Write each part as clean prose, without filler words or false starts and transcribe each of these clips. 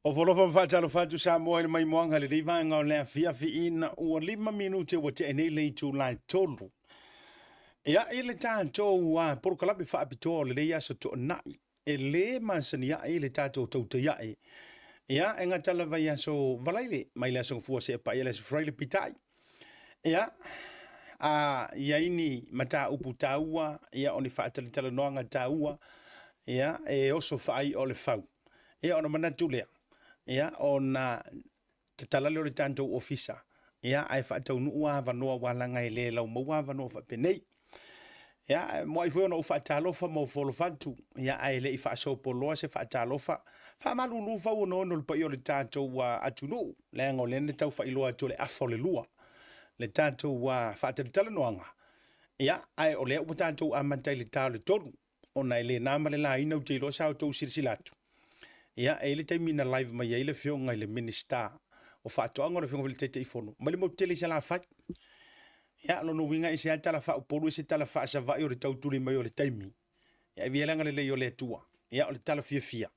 O folofa mfatalo fatu sa moa le mai moanga le reiva nga o le afia fi ina ua 5 minute wa te enei le tu lai tolu. Ia ele tātou wa porokalapi whaapitoa le leia sa to nai. E le masani ia ele tātou Tautai ai. Ia e ngatala vai aso valaile mai le aso fua se pa ele se fraile pitai. Ia ia ini mata upu taua ia oni whaatalitala noanga taua. Ia e oso whaai o le fau. Ia ona manatu lea. Ia ona te talale o le tātou ofisa. Ia ai whaatau nuua vanoa walanga e le lau maua vanoa whapenei. Ia mo ai foi ona whaatalofa mo folo fantu. Ia ai le i whaaso poloa se whaatalofa. Whaamalulu fau no le pai o le tātou atunu. Le ango le tau whailoa to le afo le lua. Le tātou whaatalitala noanga. Ia ai o le au tātou amantai le tāu le tonu. Ona ele nama le la ina utilo sao tau sirisilatu. Ia ele taimina live mai ele fionga ile minister o whaatoanga le fionga vile te ifono. Mali mo tele se la fai. Ia lono winga i se atala wha upolu i se tala wha sa vai o le tauturi mai o le taimi. Ia vielanga le lei o le tua. Ia o le tala fia fia.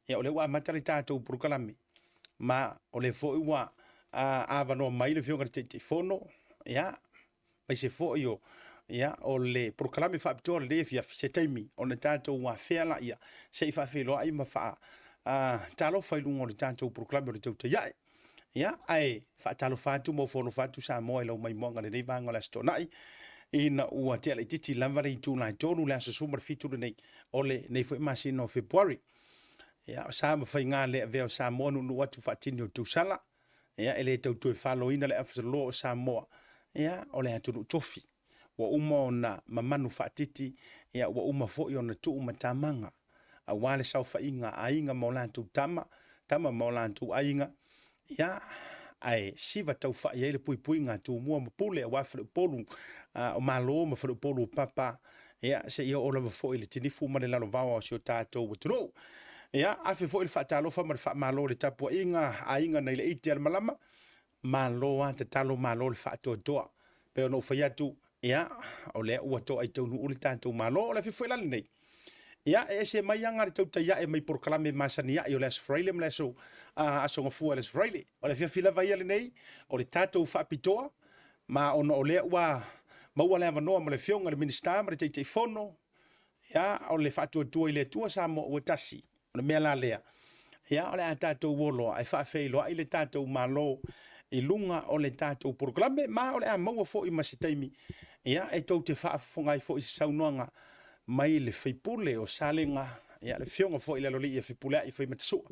Ia o le wa matari tātou purukalame. Ma o le fo iwa avanoa mai le fionga le te ifono. Ia mai se fo iyo. Ia o le purukalame wha apitoa le fia se taimi. O le tātou wa whela ia. Se i wha wheloa i ma wha talo failunga o le tātou proklame o le Tautai ai. Ia, ai, talo fatu mo folo fatu sa moa lau mai moanga le nei vanga le astonai. Ina ua te ale titi lamvare i tūna i tōru le asa sumar fitu le nei. Ole nei fo imasi no February. Ia, sa ma fai ngā le aveo sa moa nunu watu fatini o tūsala. Ia, ele tautu e whalo ina le afasalo o sa moa. Ia, ole atunu tofi. Wa uma o na mamanu fatiti. Ia, wa uma fo i o na tu uma tamanga. A wale sau whainga ainga maulantu tama maulantu ainga. Ia, ai, siva tau wha i eile pui ngā tu mua mapule a wafere polu, o malo mafere polu papa. Ia, se ia o lava fo ili tinifu ma le lalo vawa o sio tātou waturo. Ia, afi fo ili whaatalofa ma le wha malo le tapua inga, ainga na ile iti al malama. Malo te talo malo le whaatoa. Peo no whaiatu, ia, o lea ua toa i taunu uli tātou malo, o le fifo ilali nei. Ia e se mai anga le Tautai e mai porkalame masani ia o le asfraile mle so asonga fua le asfraile o le fia vai ale nei o le tātou whaapitoa ma ona o lea ua maua le avanoa ma le fionga le minister ma le teitei fono ia o le whaatua i le tua sa mo ua tasi o le mea la lea ia o le a tātou wolo ai whaafeiloa i le tātou malo i lunga o le tātou porkalame ma o le a maua fo i masitaimi ia e tau te whaafonga i fo i saunoanga mai le feipule o salenga ia le fionga fo ile loli e Fepulea'i Faimata sua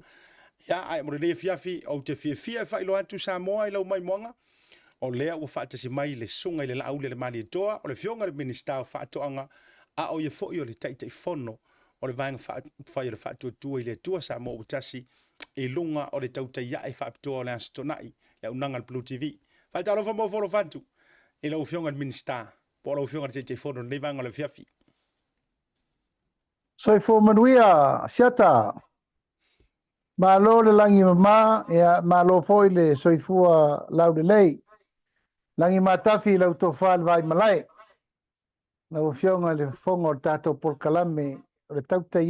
ia ai mo le fiafi o te fia fa ilo atu Samoa ilo mai moanga o lea ua faatasi mai le sunga ile laule le mali toa o le fionga le minister o faatoanga a o ye fo i o le taitei fono o le vanga fa ile faatuatua ile tua Samoa utasi e lunga o le Tautai ai faapitoa o le astonai le unanga le Blue TV faatalofa mo folo fantu ilo o fionga le minister po o fionga le taitei fono le vanga le fiafi. Soi fo manuia siata malo le langi mama ya malo foi le soi fua lau de lei langi matafi lau to fal vai malai lau fionga le fongo tato por kalame le Tautai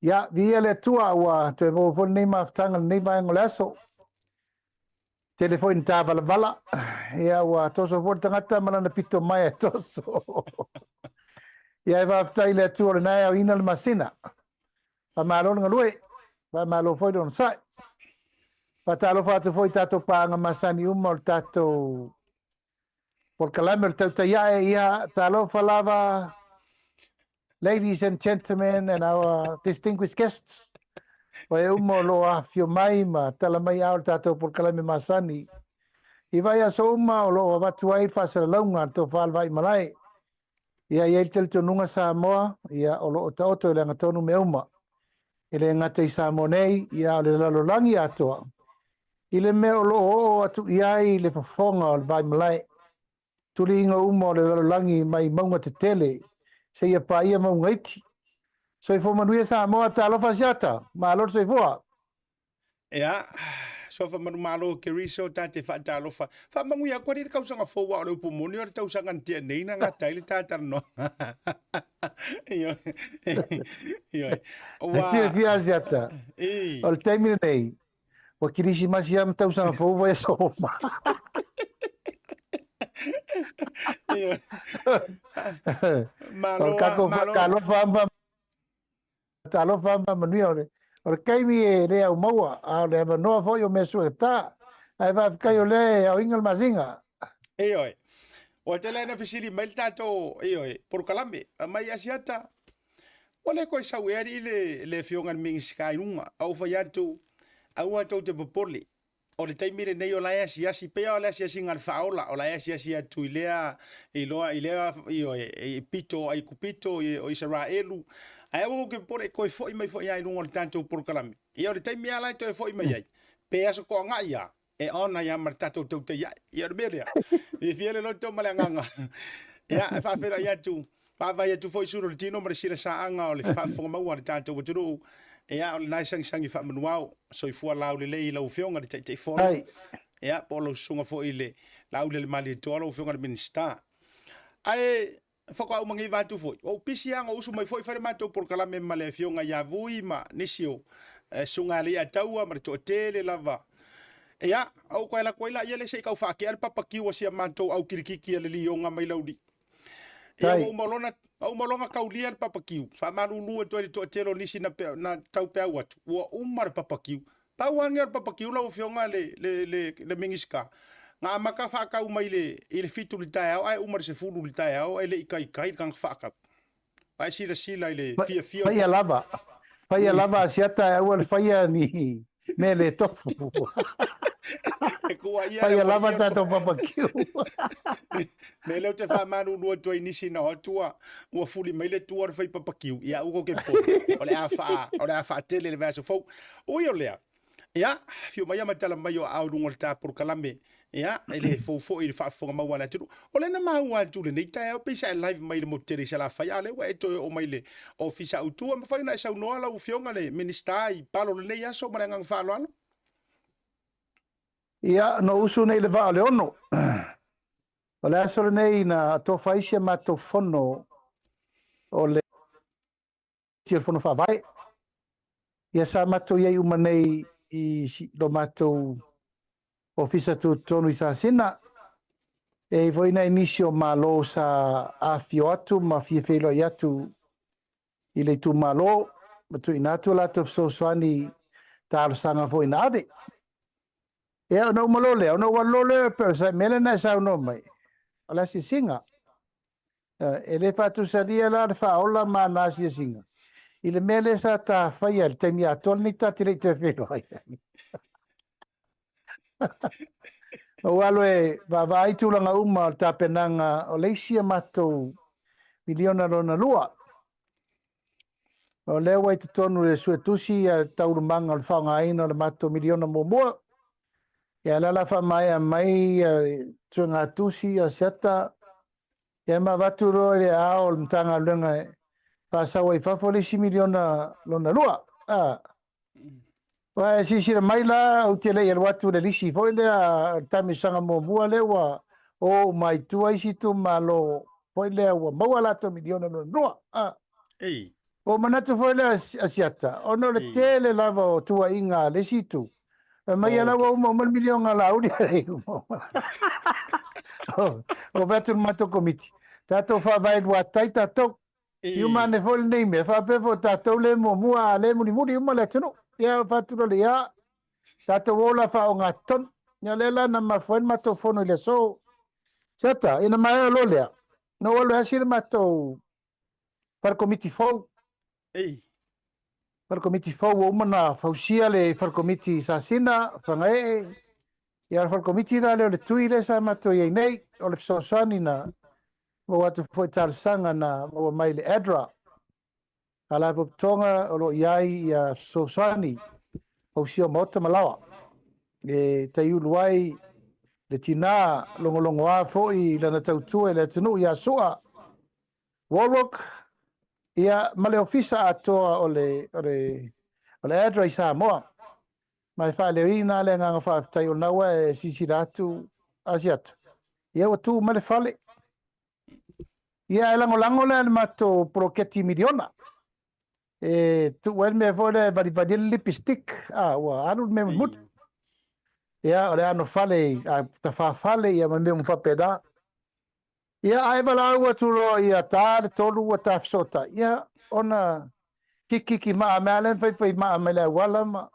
ya via le tua wa te vo fo nei maftanga nei vai ngolaso telefone tava vala ya wa toso fo tangata malana pito mai toso. Ia e whaftai le tua nei au ina le masina. Pa malo nga lue. Pa malo foi don sai. Pa talo fatu foi tato panga masani uma o tato por kalame o Tautai ia talo falava ladies and gentlemen and our distinguished guests. O e uma lo a fio mai ma tala mai au tato por kalame masani. I vai aso uma o lo watu ai whasara launga to whalwai malai. Ia ia tel tonunga Samoa ia o lo taoto le ngatonu me uma ile ngate Samoa nei ia le lalolangi atoa ile me o lo atu ia le fonga o vai malai tuli inga uma le lalolangi mai maunga te tele se ia pa ia maunga iti so i fo manuia Samoa talo fasiata ma alor so i foa ia so fa manu malo ke riso tate fa talo fa mangu ya kwari ka usanga fo wa le pumoni o tau sanga ntia nei na ngata ile tata no yo Tira wa fia siata. e O termine nei. O kirisi masiam tau sanga fo wa so ma. yo O kako kalo famba. Talo famba manu ore. O kaimi e le au maua. A le va no fo yo mesu ta. Ai va kai o le au ingal mazinga. oi o te lena fisili mai tato oi por kalame mai asiata ole ko sa weri le fionga mingi skai runga au fa yatu au atu te popoli o le taimire nei o la asi pe o la asi ngal faola o la asi atu ilea ilea e pito ai kupito o Israelu ai o ke por ko foi mai foi ai runga tanto por kalame e o le taimia la to foi mai ai pe aso ko nga ia e ona ya martato to te ya beria e fiele lo to malanga ya fa fera ya tu fa vai tu foi suru tino mar sira sa anga o le fa fo ma wa tanto woturu e ya o nai sang fa manuao so i fu la le la fionga de te fo ya polo sunga fo ile la le mali to lo fionga de minista ai fa ko mangi va tu foi o pisianga o su mai foi fa ma to por kala me male fionga ya vui ma nisio sunga le ataua mar to tele lava ya au koila ia le sei kau fa ke al papaki o sia manto au kirikiki le lionga mai laudi ia o malonga kaulia al papaki fa malulu to telo nisi na tau pe watu o umar papaki pa wangi al papaki la o fionga le mingiska nga maka fa ka mai le fitu le tai ai umar se fulu le tai ai le kai kan fa ka ai sila ile fia Fai lava siata au le fai ni me le tofu. Fai lava tato papakiu. Me leo te wha manu lua tua inisi na hotua ua fuli mai le tua fai papakiu ia uko ke po o le a wha tele le vaso fau ui o lea ia fiu mai amatala mai o au runga le tāpuru kalame ia ele fo i le whaafonga maua na turu o le na maua atu le nei tai au pisa e live mai le moteri sa la whai ale ua eto o mai le ofisa utua ma whai na e sau noa lau fionga le minister i palo le nei aso ma le ngang whaalo alo Ia no usu nei le vaa le ono. O le aso le nei na to faisia ma to fono o le tia fono whawai. Ia sa mato iei uma nei i lo mato ofisa tu tonu i sa sina. E voina inisio malo sa afio atu ma fiefelo i atu i le tu malo. Matu inatu la to so soani talo sanga vo ina ave. Ia no malole, no walole per sa melena sa no mai. Ala si singa. Ele fatu saria la fa ola Manase singa. Ile mele sa ta faia te mi atol ni ta tire te felo. O alo e va tu langa uma ta penanga o leisia mato miliona lona lua. O lewa i te tonu le suetusi a taurumanga le whanga ina le mato miliona momoa. Ia lala fa mai tunga tusi a siata. Ia ma watu roa le ao le mtanga lunga pa sawa i fafolisi miliona lona lua. Wa sisi mai la o te le watu le lisi foi le tami sanga momoa le wa o mai tua isi tu malo foi le wa maua to miliona lona lua. O manatu foi le asiata. O no le tele lava o tua inga le situ. Mai ala wa uma miliona la uri re. O betul mato komiti. Tato fa vai wa tai tato. Yu mane foi nei me fa pe fo tato le momoa le muri uma le tunu. Ia fa tu le ya. Tato wola fa o ngaton. Nya lela na ma foi mato fono le so. Sata ina mai lo le. No walo hasir mato par komiti fo. Par komiti fo o mana fausia le par komiti sasina fangae. Ia par komiti da le tuile sa mato ye nei o le so sanina. Mo watu foi tar sanga na mo mai le adra. Ala po tonga o lo iai ia so sani. Fausia mota malawa. E te uluai le tina longo a foi lana tautua le tunu ia soa. Warlock ia male ofisa atoa o le adra i Samoa. mai whaelewina le nganga whaatai o naua e sisi ratu asiata. Ia o tu male whale. Ia e lango le mato proketi miliona. Tu wen me vole vari lipstick. Ua alu me mut. Ia o le ano whale, ta whale ia me me mwhapeda. Ia ai wala ua turo ia tā le tolu ua ta fsota. Ia ona kiki maa mea len whai maa me le wala ma.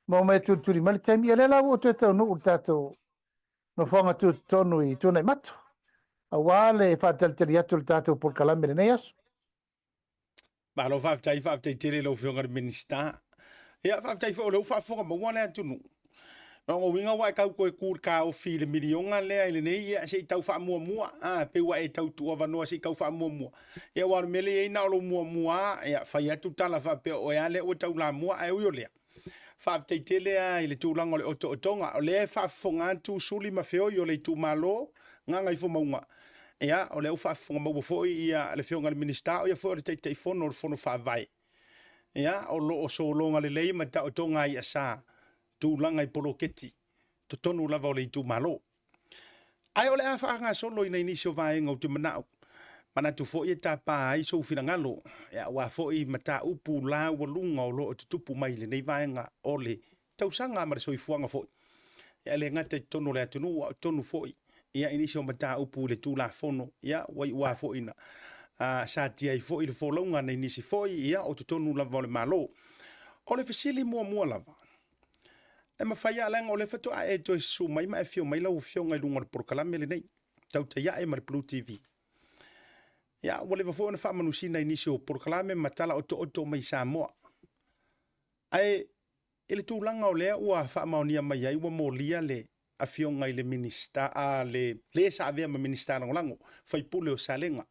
Mo me turi mali taimi. Ia le lau o te tau nuu tato. No whanga tu tonu I tūnei mato. A wale whātalitari atu le tātou por kalame le nei aso. Ba lo whaafitai tere lo whionga le minista. Ia whaafitai whao leo whaafonga maua le atunu. Ngo winga wa kau koe kur ka o fi le milionga le ile nei ia se tau wha mua. Pe wa e tau tua wanoa se kau wha mua. Ia war mele e na lo mua. Ia whai atu tala wha pe o ea le o tau la mua e uio lea. Whaafitai tele a ile tūlanga le otonga. O le whaafonga tu suli ma feo i o le tu malo. Nganga I fo maunga. Ia o le whaafonga maua foi ia le whionga le minista o ia foi o le tei fono o le fono whaavai. Ia o lo o solonga le lei ma ta otonga I asa. Tūlanga I poloketi. To tonu lava o le tu malo. Ai o le a whaanga solo I nei nisi o vaenga o te manao. Mana tu fo I ta pa ai so fina ngalo. Ia wa fo I mata upu la ua lunga o lo o te tupu mai le nei vaenga o le tausanga ma le soifuanga fo. Ia le ngata tonu le atunu o tonu fo I. Ia inisi o mata upu le tu la fono. Ia wa fo ina. Sa tia I fo I le folonga nei nisi fo I. Ia o te tonu lava o le malo. O le fasili mua lava. E mawhaia langa o le whatu a e toi su mai ma e fio mai lau fio ngai lunga le porkalame le nei. Tautai e ma le Blue TV. Ia, wale wafo na whamanu sina inisi o porkalame matala oto mai Samoa. Ai, ele tūlanga o lea ua whamaunia mai ai ua molia le a fio ngai le minista, le sa avea ma minista lango, Faipule o Salenga.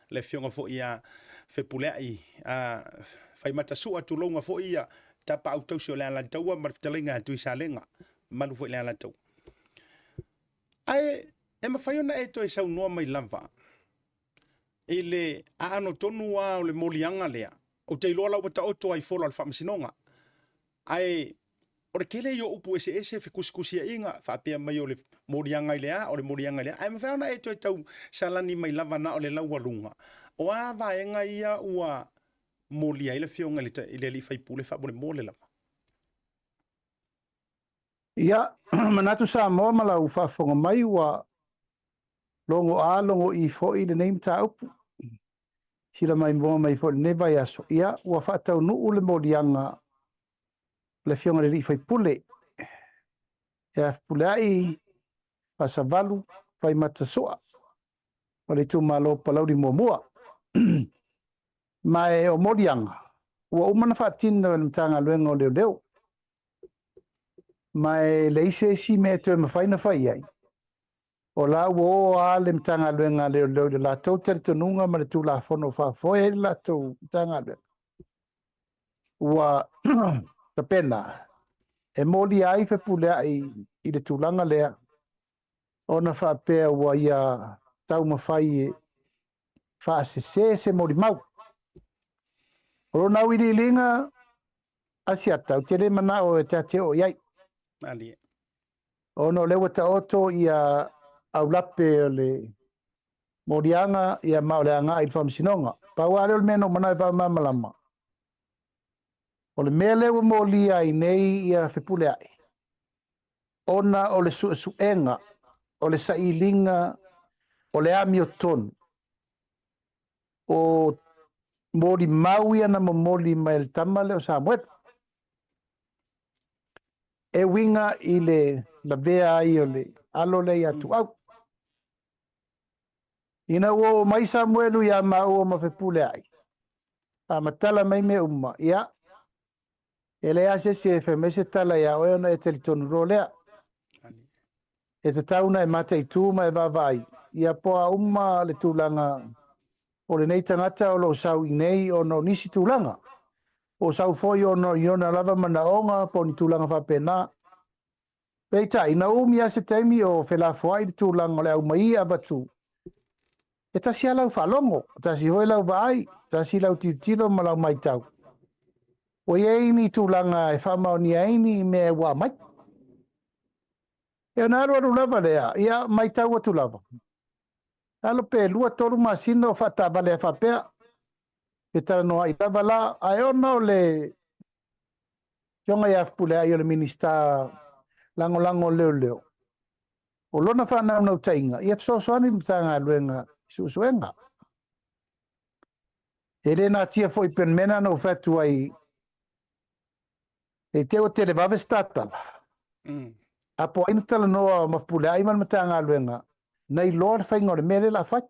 Le fio ngafo ia Fepulea'i, Faimata sua tulonga fo ia tapa au tausi o lea lantaua marfitalinga tui Salenga, malu fo lea lantau. Ai, e mawhaiona e toi sau noa mai lava. Ile ano tonu wa o le molianga lea. O te iloa lau bata oto ai folo al whamasinonga. Ai, o le kele yo upu ese fikusikusia inga, whapea mai o le molianga lea, o le molianga lea. Ai, mawhaiona e toi tau salani mai lava na o le lau walunga. O a vaenga ia ua molia ile fionga ile li Faipule whabole mole lava. Ia, manatu Samoa ma lau whafonga mai ua longo I fo I le neim ta upu. Sila mai mwonga mai fo le neva I aso. Ia, ua whaatau nuu le molianga le fionga le li Faipule. Ia, Fepulea'i, Fasavalu, Faimata soa. O le tu malo palauri mua. Mai o molianga. Ua umana whaatina le mtanga luenga o leo. Mai le ise si me tu e mawhaina whai ai. O la wo a le mtanga luenga leo le la tau teritonunga ma le tu la fono whafoe le la tau mtanga luenga. Ua ta pena. E moli ai Fepulea'i I le tūlanga lea. Ona whaapea ua ia tau mawhai e whaasese se mori mau. Oro nau ili linga asiata. O tere mana o e te o iai. Mali. Ono lewa ta oto ia au lape o le morianga ia maoleanga I whamsinonga. Paua ale o le meno mana I whamamalama. O le mea lewa molia I nei ia Fepulea'i. Ona o le suenga, o le sailinga, o le ami o tonu. O mori maui ana moli mai le tamale o Samoa. E winga I le la vea ai o le alo le atu au. Ina o mai Samuelu ia mau ma Fepulea'i. A matala mai me umma. Ia. Ele ase se femese tala ia o na e telitonu rolea. E te tauna e mata I tūma e vavai. Ia poa umma le tūlanga o le nei tangata o lo sau I nei o no nisi tūlanga. O sau foi o no iona lava manaonga po ni tūlanga whapena. Peita, ina umi ase teimi o whelafoai le tūlanga o le au mai avatu. E tasi alau whalongo, tasi hoi lau vaai, tasi lau titilo ma lau mai tau. O ye ni tūlanga e whamau ai ni me wā mai. E nā roa lava lea, ia mai tau atu lava. Alo pe lua toru masino o whata vale a whapea. E tala noa i lava la, ai ona o le kionga i Afi Fepulea'i o le minista lango leo leo. O lona whanau nau tainga, ia fsosoani mtanga luenga suenga. E le nā tia fo i pen mena no whatu ai e te o te le vave statala. Apo aina tala noa ma Fepulea'i man mtanga luenga. Nei loa le whainga o le mele la whai.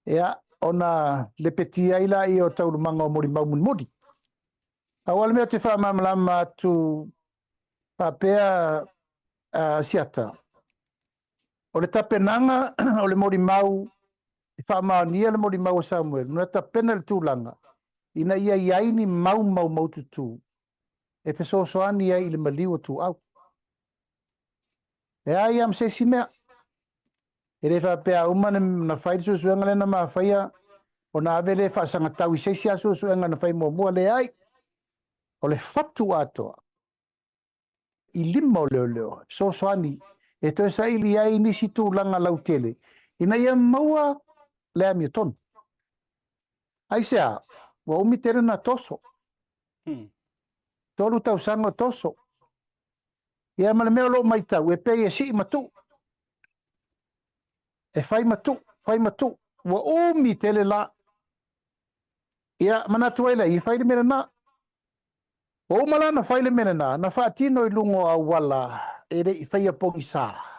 Ea, ona le petia ila i o taurumanga o mori mudi. Awal mea te whamamlama atu papea siata. O le tapenanga o le mori mau, i whamaunia le mori mau o Samuel, nuna tapena le tūlanga, ina ia iaini mau tutu, e fesosoani ia i le maliu tu au. E ai am se si mea, e le whapea umane na whairi susuenga le na maa whaia, o na avele whaasanga tau i seisi a susuenga na whai mua le ai, o le whatu atoa, i lima o leo, sosoani, e toi sa ili ai nisi tūlanga lau tele, ina ia maua le ami tonu. Ai sea, wa umi tere na toso. Tolu tau sanga toso. Ia male mea lo mai tau, e pei e si matu. E fai matu. Wa umi tele la. Ia manatu aila, i fai le mena na. Wa umala na fai le mena na whaatino i lungo a wala, e re i fai a pongi saa.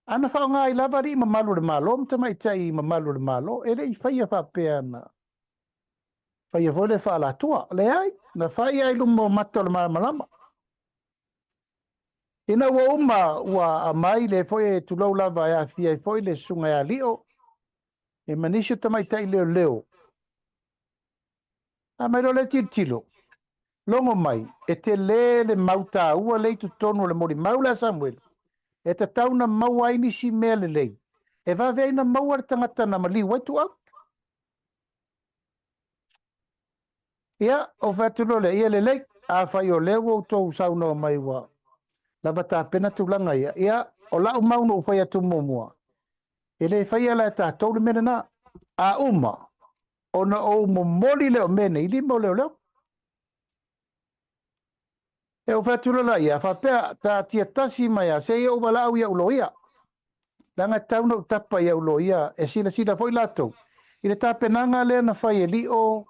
Ana whao ngā i lavari i mamalu le malo, mta mai tai i mamalu le malo, e re i fai a whapea na. Fai a vole wha la tua, le ai, na fai ai lumo mato le malama. Ina wa uma wa amai le foi e tulau lava e Afi ai foi le sunga e alio, e manisio tamai tai leo. A mai lo le tilo. Longo mai, e te le mauta ua le tu tonu le mori maula Samuel, e te tauna mau aini si mea le lei, e va veina mau ar tangata na mali waitu au. Ia, o vatulo le ia le lei, a fai o leo o tau sauna mai wa. Lava ta pena tulanga ia, o lau maunu u fai atu mua. E le fai ala ta tau le mena na, a uma, o na o momoli leo mene, ili mo leo. E o whātula la ia, whapea ta tia tasi mai a, se ia uwala au ia ulo ia. Langa tauna u tapa ia ulo ia, e sila foi lato. I le tapenanga lea na whai e li o,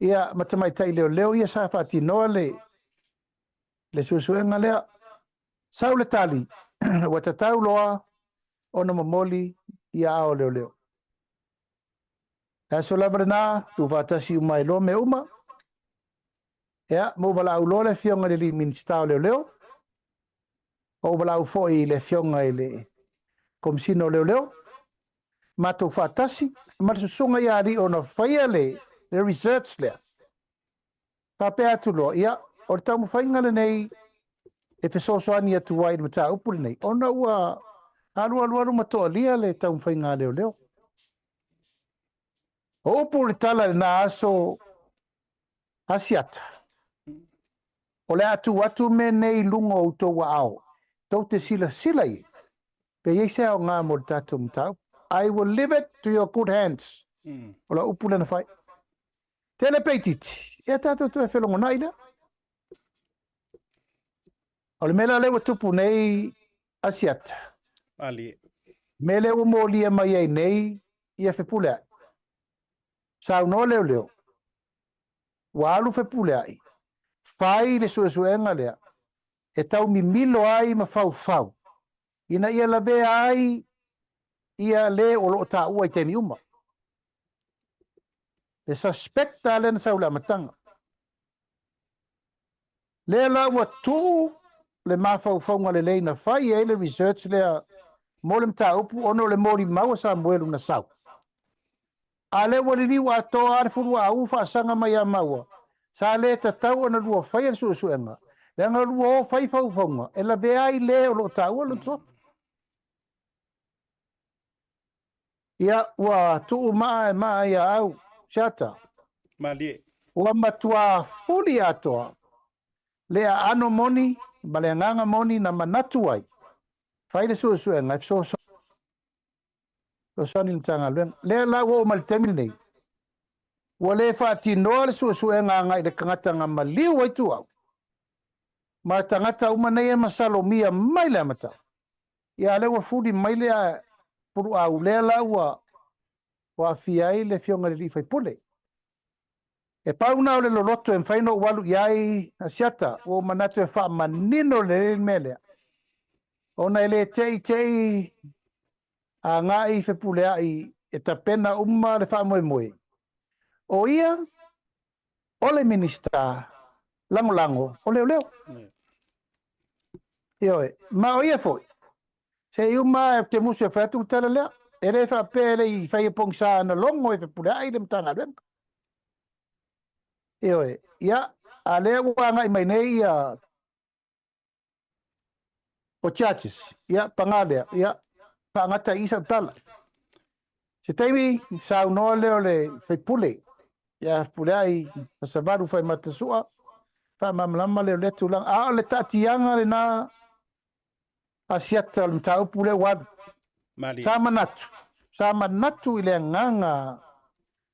ia matamai tai leo ia sa whati noa le susuenga lea. Sau le tali, wa tatau loa, ona mamoli, ia ao leo. Aso labarana, tu whatasi umai lo me uma, ia, mo wala au lo le fionga le li minstao leo. O wala au foi le fionga le komsino leo. Mato fatasi, mato sunga ia ri ona whaia le research lea. Papea atu lo, ia, o le tau mwhainga le nei, e fesosoani atu wai le mata upuri nei. Ona ua alu matoa lia le tau mwhainga leo. O upu le tala le na aso asiata. O le atu me nei lungo o tau ao. Tau te sila i. Pe iei se au ngā mo le tatu mtau. I will leave it to your good hands. O la upu le na whai. Tele peititi. Ia tatu tu e whelongo naina. O le mela lewa tupu nei asiata. Ali. Mele o mo lia mai ai nei ia Fepulea'i. Sau no leo. Walu Fepulea'i. Fai le suenga lea. E tau mi milo ai ma fau. Ina ia lawe ai ia le o loo ta ua i temi uma. Le suspecta le na saula matanga. Le la ua tu le mafau le leina fai e le research lea mo le mta upu ono le mori maua sa muelu na sau. A le waliri wa atoa arfuru a ufa sanga mai a maua. Sa le tatau ana lua fai al suenga. Le anga lua o fai faufonga. E la vea ai le o loo ta ua lo tso. Ia ua tuu maa ia au chata. Malie. Ua matua fuli atoa. Lea ano moni, baleanganga moni na manatu ai. Faile su e ngai so sani mtanga luen. Lea la wo mal temini nei. Ua le fa tinoa le su e ngai le kangata nga maliu ai tu au. Ma tangata uma nei e masalomia mai le amata. Ia le ua fuli mai lea puru au lea la ua Afi ai le fionga le li Fepulea'i. E pauna o le loloto e mwhaino walu iai asiata o manatu e wha manino le mele. Ona ele tei a ngai Fepulea'i e tapena uma le wha moe moe. O ia, o le minista lango o leo. Ioe, ma o ia foi. Se uma te musu e whatu tala lea. Ele wha pele i whai pongsa na longo e Fepulea'i le mtanga luen. Ioe, ia, a lea ua ngai mai nei ia o churches, ia pangalea, ia pangata isa tala. Se taimi sau noa leo le Fepulea'i, ia Fepulea'i Fasavalu Faimata sua, fa mamlama leo le tulang, a le tatianga le na asiata le mtau pule wadu. Sama natu ile nganga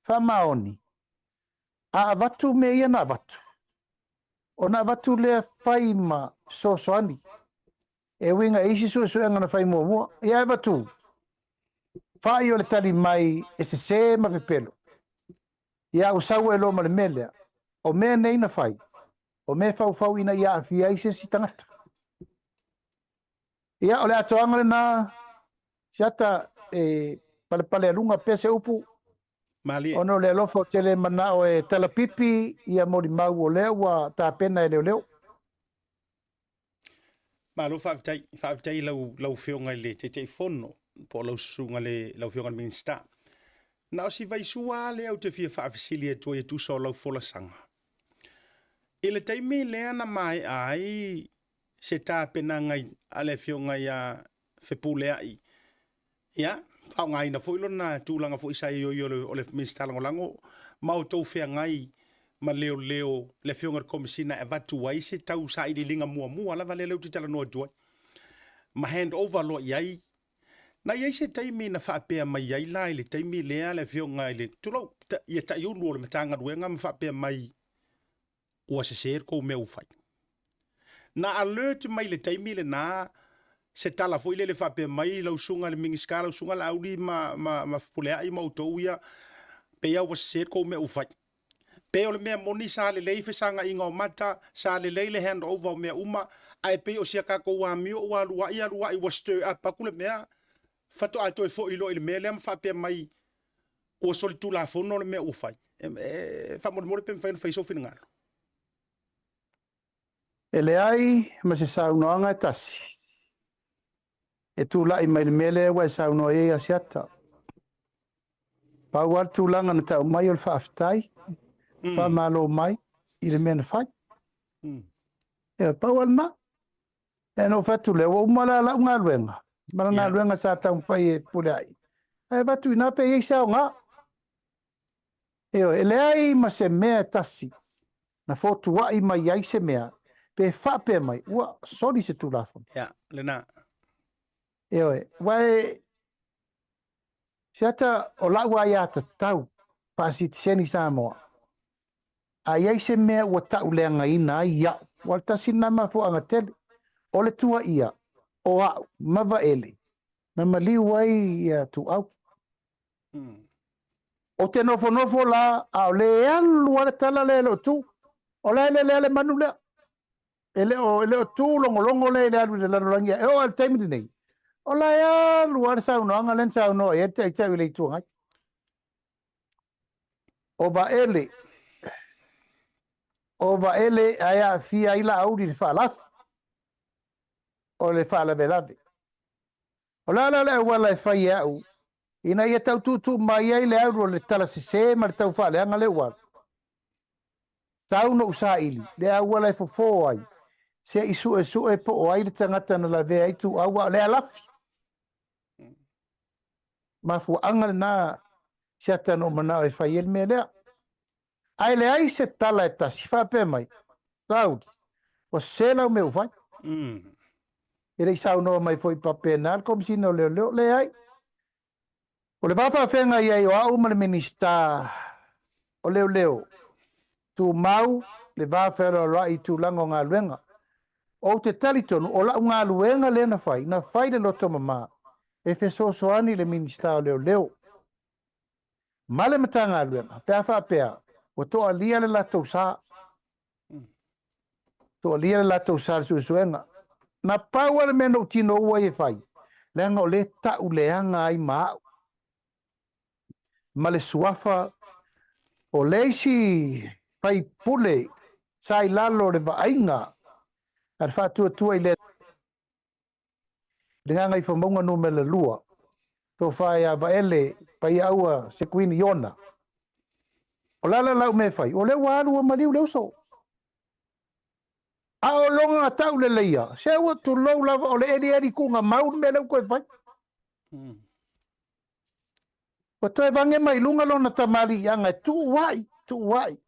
fa maoni. A vatu me ia na vatu. Ona vatu le faima sosoani. E winga isi su ngana faimo mua. Ia e vatu. Fai o le tali mai e se ma pepelo. Ia usau e lo ma le melea. O me nei na fai. O me fau ina ia Afi ai se si tangata. Ia o le atoanga le na siata pale lunga pese upu. Malie. Ono le lofo tele mana o e talapipi ia mori mau o leo wa ta pena e leo. Malo whaavitai lau whionga le te fono po lau sunga le lau whionga le minsta. Na o si vai sua le au te fia whaafisili e tue tu so lau fola sanga. I le taimi lea na mai ai se tā pena ngai ale whionga ia Fepulea'i. Ia, au ngai na fwilo na tūlanga fo isa i o le minsta lango mau tau whia ngai ma leo le whionga komisina e vatu ai se tau sa i linga mua lava le leo te tala noa tuai. Ma hand over lo iai. Na iai se taimi na whaapea mai iai lai le taimi lea le whionga i le tulau. Ia ta iulu o le matanga ruenga ma whaapea mai ua se ser kou mea ufai. Na alert mai le taimi le na se tala fo ile le whaapea mai lau sunga le mingiska lau sunga la auli ma Fepulea'i ma utou ia pe ia ua se ser kou mea ufai. Pe o le mea moni sa le leife sanga inga o mata, sa le leile hand over o mea uma, ai pe o sia kako ua mio ua luai ua stir up, paku le mea, fato ato e fo ilo ile mea lea mwhapea mai ua soli tu la fono le mea ufai. Whamore pe mwhaino whaiso whina ngalo. E le ai ma se saunoanga e tasi. E tu lai mai le mele wa e sauno e asiata. Pau al tu langa na tau mai o le whaafitai. Fa malo mai i le mena fai. E pau al na. E no fatu le o umala la unga luenga. Mana ngā luenga sa tau fai e Pulea'i. E batu ina pe e sao ngā. E le ai ma se mea tasi. Na fotu wai mai ai se mea. Pe whape mai. Ua sori se tu lafon. Ya, le na. Wai siata o lau ai ata tau. PacificEzy Samoa. Ai ai se mea ua tau leanga ina ai ia. Wal tasi nama fo anga tele. O le tua ia. O au. Mava ele. Na maliu ai ia tu au. O te nofo la. Au le alu ala tala le lo tu. O le le manu lea. Ele o tu longo le alu le lanu langia. E o al taimi nei. O la alu ala sau no anga len sau no. E te i le tu ngai. O ba ele. O va ele aia fia ila auri le whaalaf. O le whaalave. O la wala e whai au. Ina ia tau tutu mai ai le auru o le tala se ma le tau whaaleanga le wala. Tau no usa ili. Le au wala e fofo ai. Se isu e po o ai le tangata na la vea ai tu aua le alafi. Ma fu anga na siata no manao e whai el mea lea. Ai le ai se tala e tasi whape mai. Raudi. O se lau meu vai. E rei sau no mai foi papena. Kom sino leo leo le ai. O le whapa whenga iai o au ma le minista. O leo leo. Tu mau le whawhera rai tu lango ngā luenga. O te talitonu o la ngā luenga le na whai. Na whai le loto mama. E fe soani le minista o leo leo. Male mata ngā luenga. Pea whapea. O toa lia le latou sa. Toa lia le latou sa le suenga. Na paua le mena utino ua e whai. Lenga o le tau leanga ai maa. Ma le suafa o leisi pai pule sai lalo le vainga. Ar whatua tua i le. Renga ngai whamonga no me le lua. Tō whai a vaele pai aua se kuini iona. O lala lau me whai. O le waru o maliu leo so. A o longa tau le leia. Se ua tu lau lava o le eri kunga maun me leu koe whai. O toi vange mai lunga lona tamari ianga. Tu wai.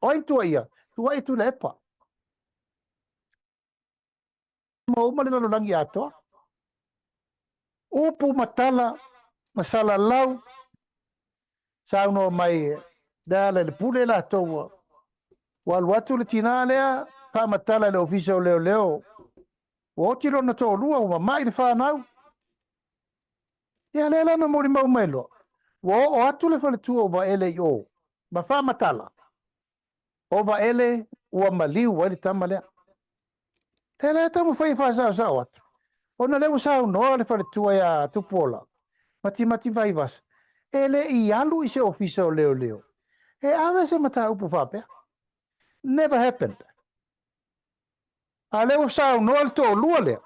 Oi tu ia. Tu wai tu lepa. Mo umale lalo langi atoa. Upu matala. Masala lau. Sauno mai. Dala le pule la toa. Waluatu le tina lea. Faimata le ofisa o leo. O tiro na to lua o mai le whanau. Ia lela na mori mau melo. O atu le whale tua o va ele i o. Ma whamatala. O va ele ua maliu wa le tama lea. Lela tamu whai whasau sao atu. O na leo sao noa le whale tua ia tupola. Mati vai vas. Ele i alu i se ofisa o leo. E awe se mata upu whapea. Never happened. A leo sao noa le to lua lea.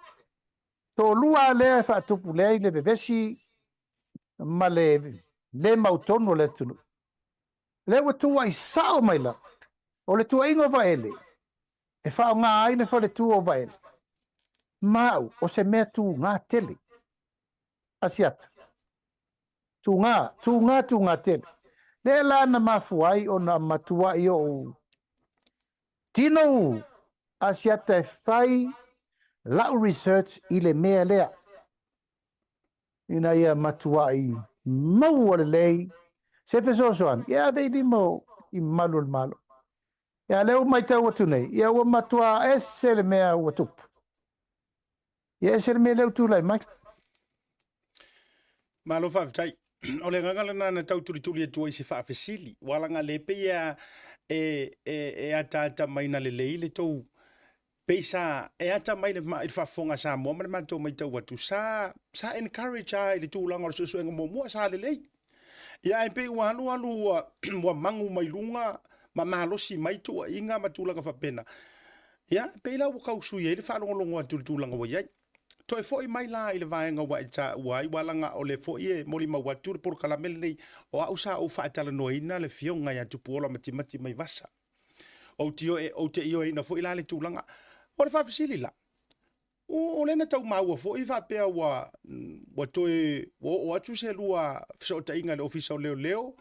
To lua lea whaatupu lea i le bevesi. Ma le mautono le tunu. Lewa tua i sao mai la. O le tua ingo va ele. E whao ngā ai le whale tua va ele. Mau o se mea tu ngā tele. Asiata. Tu ngā tele. Le la na mafuai o na matua i o. Tino asiata e whai lau research i le mea lea. Ina ia matua i mau ale lei. Se fesosoan. Ia vei di mo i malo. Ia leo mai tau atu nei. Ia ua matua ese le mea ua tupu. Ia ese le mea leo tu lai mai. Malo whawhitai. O le ngangala na tau turi e tua i se whaafesili. Walanga lepe ia e ata mai na le lei le tau. Peisa e ata mai le whafonga sa mua. Ma le mato mai tau atu. Sa encourage ai le tūlanga o susu enga mua sa le lei. Ia e pe ua alu wa mangu mai lunga. Ma mahalosi mai tua inga ma tūlanga whapena. Ia pe ila ua kausui e le whalongolongo atu le tūlanga wa iai. Toi foi mai la i le vaenga wa ita uai walanga o le foi e moli ma watu le por kalamele nei o au sa o whaatala noina le fionga ia tupuola mati mai vasa. O te io e na foi la le tūlanga. O le whawhisili la. O lena tau maua foi whapea wa toi o atu se lua fsota inga le ofisa o leo.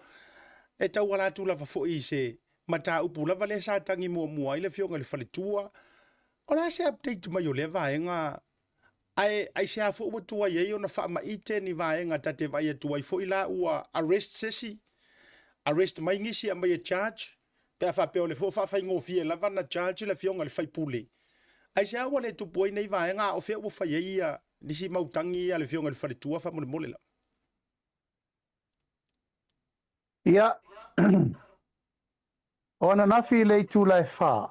E tau wala tu lava foi se mata upu lava le sa tangi mua i le fionga le whaletua. O la se update mai o le vaenga ai se a fo tua ye ona fa ma ite ni vaenga tate vai tua i fo ila ua arrest sesi arrest mai ngisi a mai charge pe fa pe o le fo fa ngofie la vana charge la fionga le fai pule ai se a wale tu poi nei vaenga o fe o fa ia nisi mautangi le fionga le fa tua fa mole la ia ona nafi le tu la fa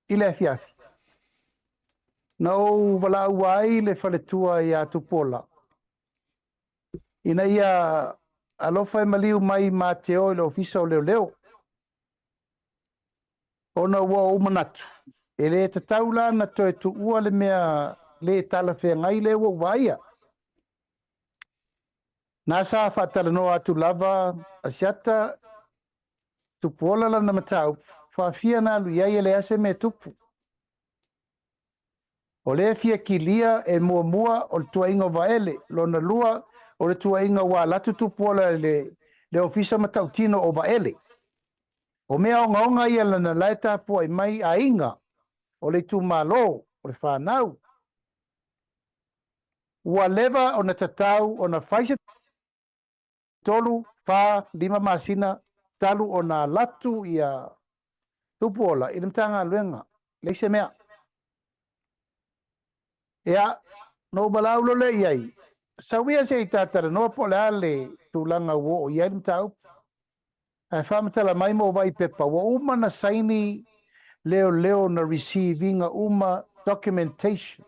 ile fiafi no wala wai le whaletua ia tupola. Ina ia alofa e maliu mai ma te o le ofisa o leo. Ona ua umanatu. E le te taula na toe tu ua le mea le tala whea ngai le ua waia. Nasa whaatala no atu lava asiata tupola la na matau. Whawhia na lu iai le ase me tupu. O le fia kilia e mua o le tuainga vaele, lona lua o le tuainga wa latu tupola le ofisa matautino o vaele. O mea onga ia lana lai tāpua i mai a inga o le tu malo o le whanau. Ua lewa o na tatau o na whaise tolu wha lima masina talu o na latu ia tupuola i mtanga luenga. Leise mea. Ea, no balaulo le iai. Sawia se i tātara no po le ale tūlanga wo o iai mtau. Ai whamatala mai mo vai pepa. Wa uma na saini leo na receiving uma documentation.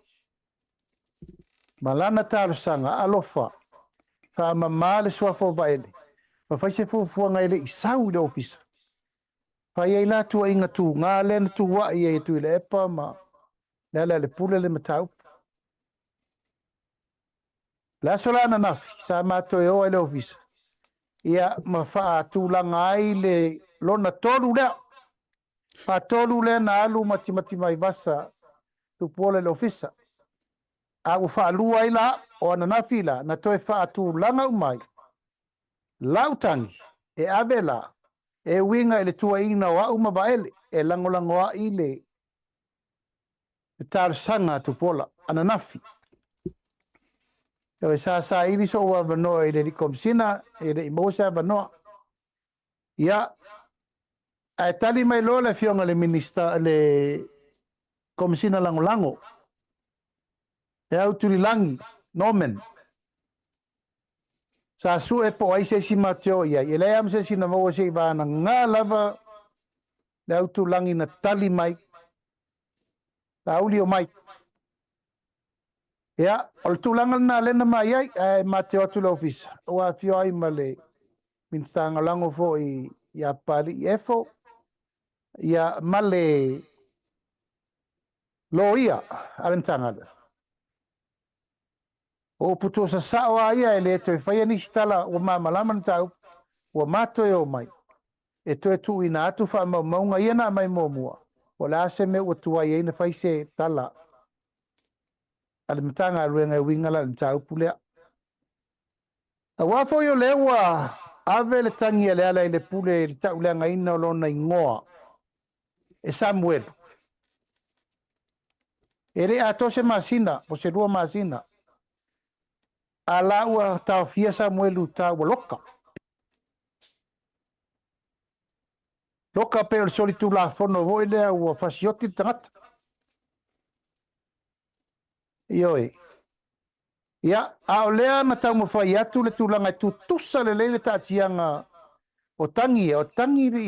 Malana talo sanga alofa. Fa mamale swafo vaele. Ma faise fufua ngaile isau le ofisa. Fa iai la tua inga tu ngā lena tu wa iai tu ile epa ma le pule le matau. La solana nafi sa mato e o ele ofisa. Ia ma faa tūlanga ai le lona tolu lea. Fa tolu lea na alu mati mai vasa tu pole le ofisa. A u faa lua ila o ana nafi la na toe faa tūlanga umai. Lautangi e avela e winga ele tua ina wa uma vaele e langolango a ile e tar sanga tu pola ana nafi. E sa ili so wa vanoa ile rikomsina ile imosa vanoa. Ia ai tali mai lo le fionga le minista le komsina langolango. E au tulilangi nomen. Sa su e po ai se si mateo ia. E le am se si na mo se va na nga lava le au tulangi na tali mai. La uli o mai. Ia, o le tūlanga na lena mai ai, mateo atu le ofisa. Ua fio ai ma le minstanga lango fo i a pari i efo. Ia ma le lo ia, alentanga. O puto sa sao a ia e le to e whaia nisi tala o mamalaman tau, o mato e o mai. E to e tu ina atu wha maunga ia na mai mua. O le ase me o tua ia ina whaise tala. Ale matanga ruenga wingala le tau pulea. A wafo yo lewa ave le tangi ale ala le pule le tau leanga ina o lona ingoa. E Samuel. E re a tose masina, o se rua masina. A laua tau fia Samuelu tau loka. Loka pe o soli tu la fono vo lea ua fasioti tangata. Ioi. Ia, a o lea na tau mawhai atu le tūlanga tu tusa le leile ta atianga o tangi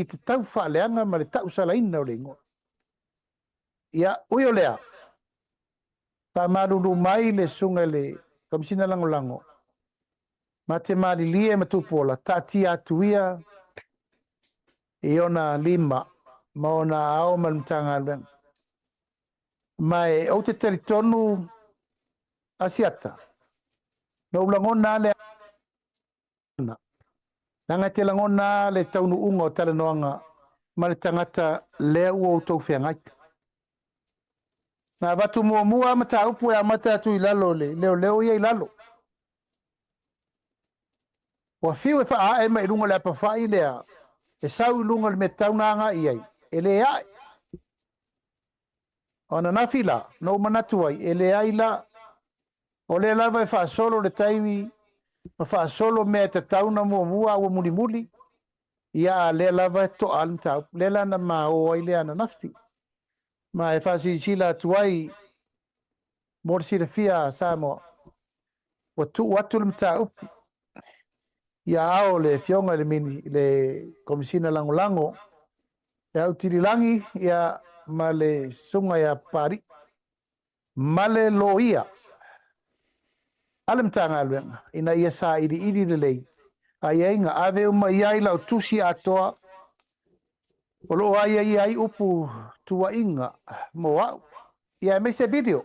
i te tau whaaleanga ma le tau salaina o le ingo. Ia, ui o lea. Pa maruru mai le sunga le komisina lango. Ma te mari lie ma tupola, ta ati atu ia i ona lima, ma ona ao malumtanga aluenga. Mai o te teritonu asiata. No ulangona le ana. Nanga te langona le taunu unga o tala noanga ma le tangata lea ua o tau whiangai. Na watu mua mata upu e amata atu i lalo leo ia i lalo. Wa fiu e faa e ma i lunga le apawhai lea e sau i lunga le me taunanga iai. E le ai. Ona nafila, no manatu ai, e le ai la o le lava e faa solo le taimi, ma faa solo me te tauna mua ua muli. Ia le lava e to alintau, le lana ma o ai le ana nafi. Ma e faa sila tuai, morsi le fia Samoa. Watu le mta upi. Ia ao le fionga le mini, le komisina lango. Le au tirilangi, ia ma le sunga ia pari. Ma le loia. Alem tanga aluenga, ina ia sa iri le lei. Ai inga ave uma iai lau tusi atoa. Olo ai upu tua inga mo au. Ia me se video.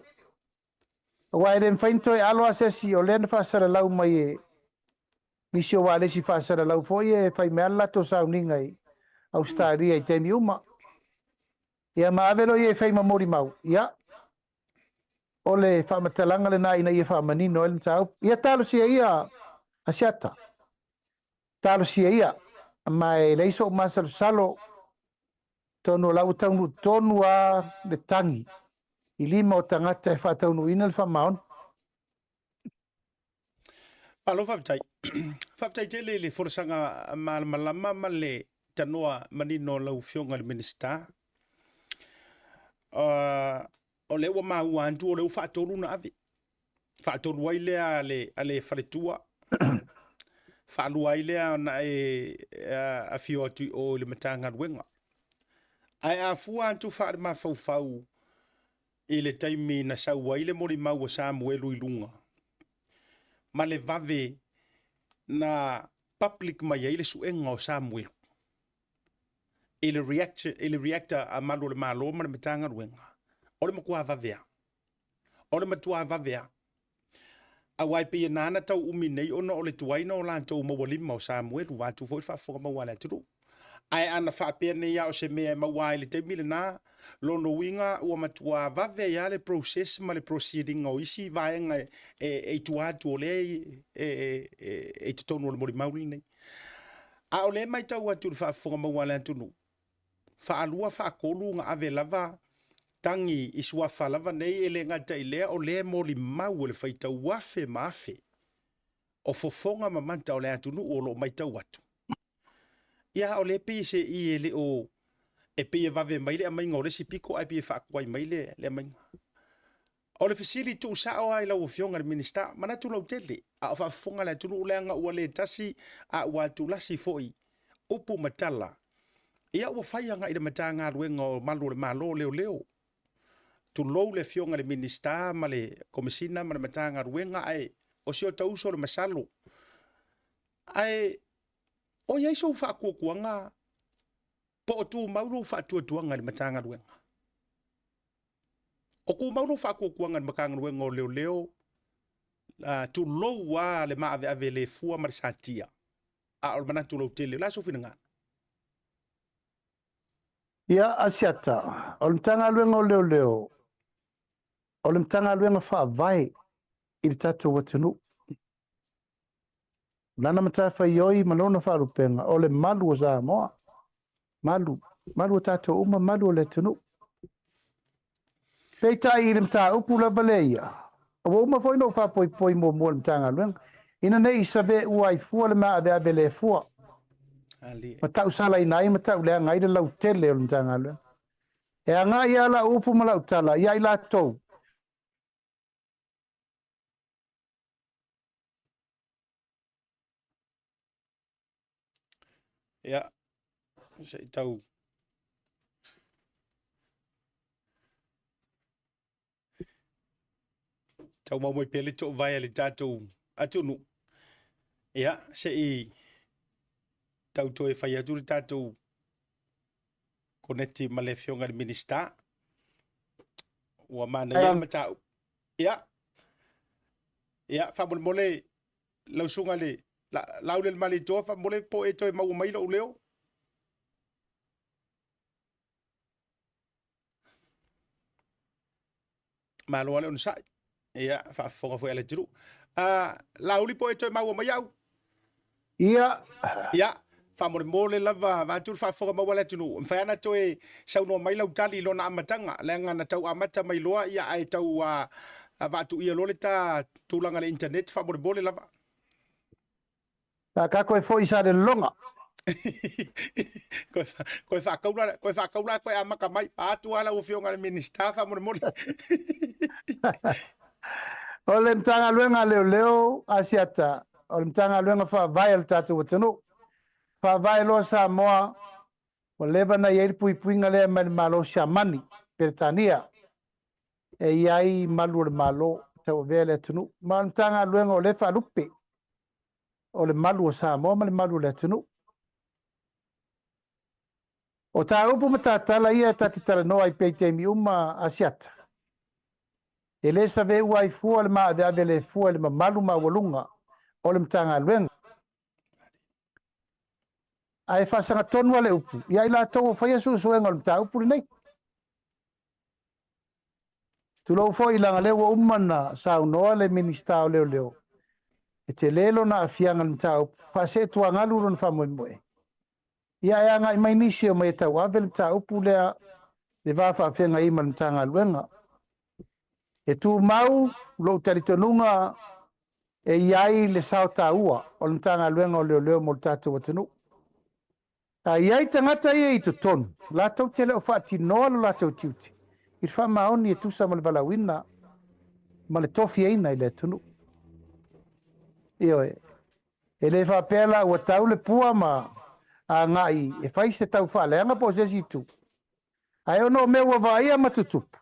Wa eren fainto e alo asesi o len fasara lau mai e misio wale si fasara lau foi e fai me alla to sauninga i Australia i temi uma. Ia ma avelo i e fai mamori mau. Ia ole whamatalanga le na ina ia whamanino ele mtau. Ia talo sia ia asiata. Talo sia ia. Mai leiso masalo salo Tono lau taunu tonu a le tangi. I lima o tangata e whataunu ina le whamaon. Alo whaftai. Whaftai te le whoresanga malama ma le tanoa manino lau fionga le minista. O le ua maua antu o le u whaatoru na avi. Whaatoru ai lea ale whaletua. Whaalua ai lea na Afi Aotearoa le matanga ruenga. Ai a fua antu whaare ma fau i le taimi na saua i le mori maua Samuelu i lunga. Ma le vave na public mai ai le suenga o Samuelu. I le reactor a malu le malo ma le matanga ruenga. O le makua vavea. O le matua vavea. A waipe e nana tau umi nei ona o le tuaina o lantou mawalima o Samuelu watu foi whafonga mawala turu. Ai ana whapea nei au se mea mawai le te mile na lono winga ua matua vave ya le process ma le proceeding o isi vaenga e tuatu o le e tutonu o le mori mauli nei. A o le mai tau atu le whafonga mawala tunu. Whaalua whakolu nga ave lava tangi isua whalava nei e le ngata i lea o le mori mau le whaita wafe maafe. O fofonga mamanta o le atunu o lo mai tau atu. Ia o le pi se i ele o e pi vave mai le mai ngore si piko ai pi fa kwai mai le mai. O le facility tu sa o ai la o fionga le minista mana tu lo tele a fa fonga la tu le nga o le tasi a wa tu la si foi upu matala. Ia o fai nga i le matanga ruenga o malu le malo leo. Tu lo le fionga le minista ma le komisina ma le matanga ruenga ai o si o tau so le masalo. Ai o ia iso fa kuanga po tu maulu fa tuanga le matanga ruenga. O ku maulu fa kuanga le matanga ruenga o leo tu lo wa le ma ave le fua ma satia. A o mana tu lo tele la so finanga. Ia asiata. O le tanga luenga o leo. O le tanga luenga wha vai i le tatu watanu. Lana mata whaioi malona wha rupenga. O le malu o Samoa. Malu o tatou uma malu o le tunu. Pei tai i le mta upu la valeia. O uma foi no fa poi mo le mtanga luenga. Ina nei sabe ua i fua le maa ave le fua. Matau sala inai matau le ngai le lau tele o le mtanga luenga. E anga ia la upu ma lau tala. Ia i la tou. Ia. Se tau. Tau mau mai pele to vai le tatou atunu. Ia se i tau to e fai atu le tatou koneti ma le fionga le minista. Ua mana ia matau. Ia. Ia fa mole lau sunga le lau le mali to fa mole po e to mau mai lo leo. Malo ale on sai. Ia fa fonga foi ale tru. Lau li po e to mau mai au. Ia. Ia fa mole lava va tu fa fonga mau ale tru. Fa ana to e sau no mai lau tali lo na amatanga le ngana tau amata mai loa ia ai tau va tu ia lo le ta tulanga le internet fa mole lava. Ka koe foi sa de longa. Koe fa kaula koe amaka mai atu ala o fionga le minista fa mole. O le mtanga luenga leo asiata. O le mtanga luenga fa vai al tatu watanu. Fa vai lo Samoa. O leva na ieri puinga le malo shamani. Peritania. E iai malu le malo. Tau vele tunu. Ma mtanga luenga o le fa lupe. O le malu o Samoa ma le malu le tunu. O ta upu matatala ia tatitala noa i peite mi uma asiata. E le sa ve ua i fua le maa ave le fua le mamalu ma walunga o le mtanga luenga. Ai whasanga tonu ale upu. Ia i la tau o whaia suenga o le mta upu nei. Tulau fo i langa lewa umana sa unoa le minista o leo. E te lelo na afianga le mta upu. Whase tua ngalu ron whamoe moe. Ia e anga i mai nisi o mai tau avel ta upu lea le vafa fenga i man tanga luenga. E tu mau lo taritonunga e iai le sao ta ua o le tanga luenga o leo mo tatu watanu. A iai tangata ia i tu tonu. La tau tele o whaati noa lo la tau tiuti. I wha maoni e tusa ma le valawina ma le tofi eina i le tunu. Io e le wha pela ua tau le pua ma a ngai e whai se tau wha leanga po se situ. Ai ono me ua vaia matutupu.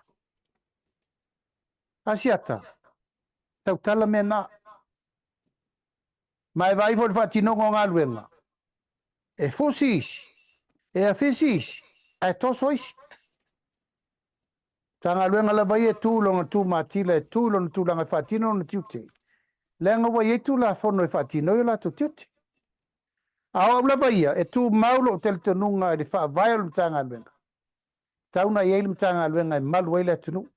Asiata. Tau tala me na. Mai vai vo fa tino ngā luenga. E fusis. E a fisis. E tosois. Tanga luenga la vai e tūlonga tū matila e tūlonga tūlanga whatino na tiute. Lenga wai e tū la whono e whatino i la tu tiute. Awa la vai e tū maulo o teletonunga e wha vai o tanga luenga. Tauna i eilim tanga luenga e malu eile tunu.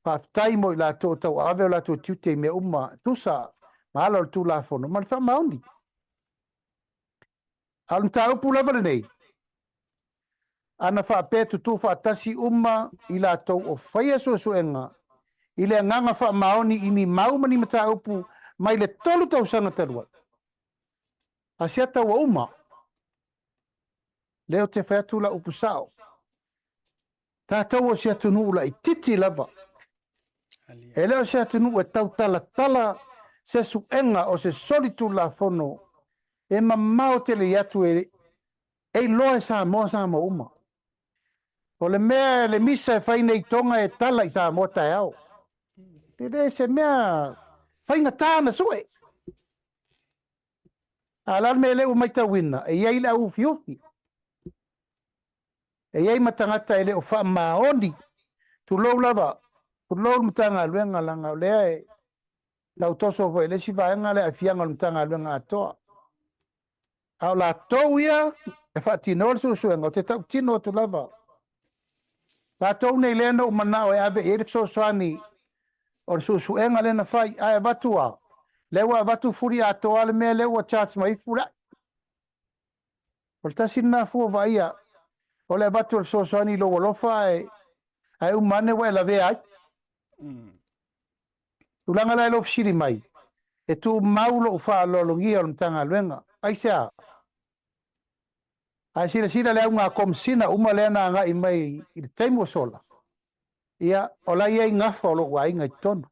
Whaftai mo i la tō tau awe o la tō tiute me uma tusa. Mahala o tū la whono. Mali wha mauni. Alam tau pula vale nei. Ana wha petu tu wha tasi i la tau o whaia suenga. I le nganga wha maoni i ni maumani mata upu mai le tolu tau sanga tarua. Asia tau wa Leo te whaiatu la upu sao. Tā tau o sia tunu la i titi lava. E leo sia tunu e tau tala se suenga o se solitu la fono. E mamao te le atu e loa sa mo uma. O le mea le misa e whaine i tonga e tala i sa mo tai au. Te se mea whainga tāna sue. Alal me leu mai ta wina. E iei la ufi ufi. E iei matangata e leo wha maoni. Tu lou lava. Tu lou mtanga luenga langa o lea e. Lau toso fo e le si vaenga le a fianga mtanga luenga atoa. Au la tau ia, e whaatino le susuenga, o te tau tino tu lava. La tau nei lena o manao e ave e rifso soani, o le susuenga lena whai, a e vatua. Lewa vatu furi atoa le mea lewa charts mai fura. O le tasi na fua vaia, o le vatu le susuani lo walofa e umane wa e la vea ai. Ulanga la lo fsiri mai, e tu maulo ufa lolongia o le mtanga luenga. Aisea, ai sira le unga komsina uma le na nga i mai i taimu sola. Ia ola ia ngafa o lo wa inga tonu.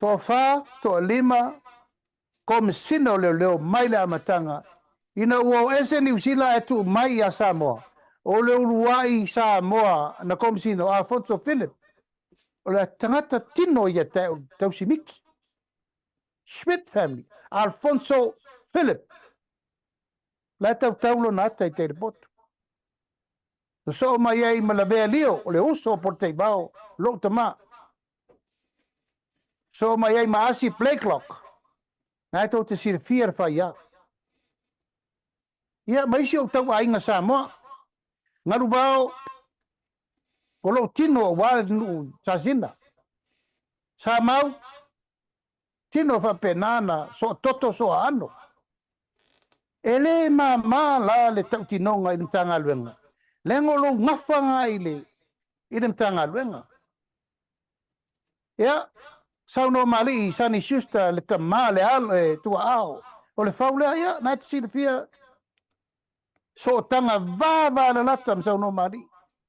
To fa to lima komsina o leo mai le amatanga. Ina ua ese ni usila e tu mai a Samoa. O le uruai Samoa na komsina o Afonso Philip. O le tangata tino ia tau simiki. Schmidt family. Alfonso Philip. La taulo na tai te botu. So mai ai ma la vea lio o le uso Polata'ivao lo tama. So mai ai ma asi playclock. Na tau te sir fier fa ia. Ia mai si o tau ainga Samoa. Ngaru vao o lo tino o wale nu sasina. Sa mau tino fa penana so toto so ano. Ele ma la le tau tinonga i tanga luenga. Lengo lo ngafanga ile i tanga luenga. Ia, sauno mali sani shusta le tama le ale tua ao. O le faule ia, na te silfia so tanga vava la latam sauno mali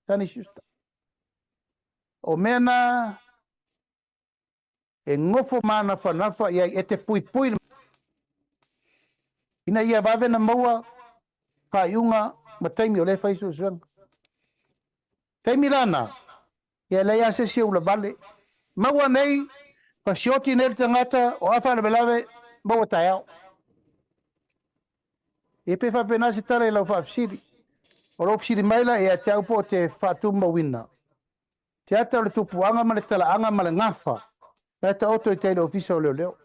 sani shusta. O mena e ngofo mana whanafa ia e te pui. Ina ia vave na maua whaiunga ma taimi o le whaisu suanga. Taimi rana, ia leia se si ula vale. Maua nei, whasioti nei tangata o awha na belawe maua tai au. E pe whapena se tara i lau whafsiri. O lau fsiri maila e a te aupo te whatumba wina. Te ata o le tupuanga ma le talaanga ma le ngafa. Lai ta oto i teile ofisa o leo.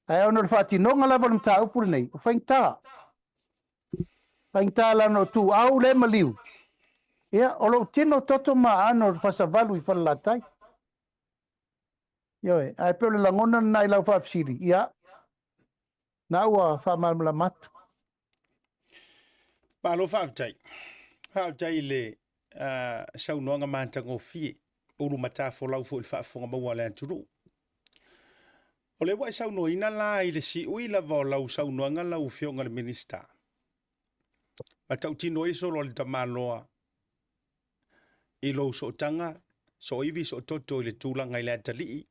Ai ono le whaatinonga lava le mta upuri nei. O whaingta. Whaingta lano tu au le maliu. Ia, o lo tino toto ma ano Fasavalu i whalalatai. Ioe, ai peo le langona na i lau whaafsiri. Ia, na ua whaamalmala matu. Malo whaatai le saunoanga mātango fie, uru mata folau fo il whaafonga maua le anturu. O le wai sauno ina la i le si ui la vau lau saunoanga lau fionga le minista. Ma tau tino i solo le tamaloa i lo so tanga, so iwi so toto i le tūlanga i le atalii.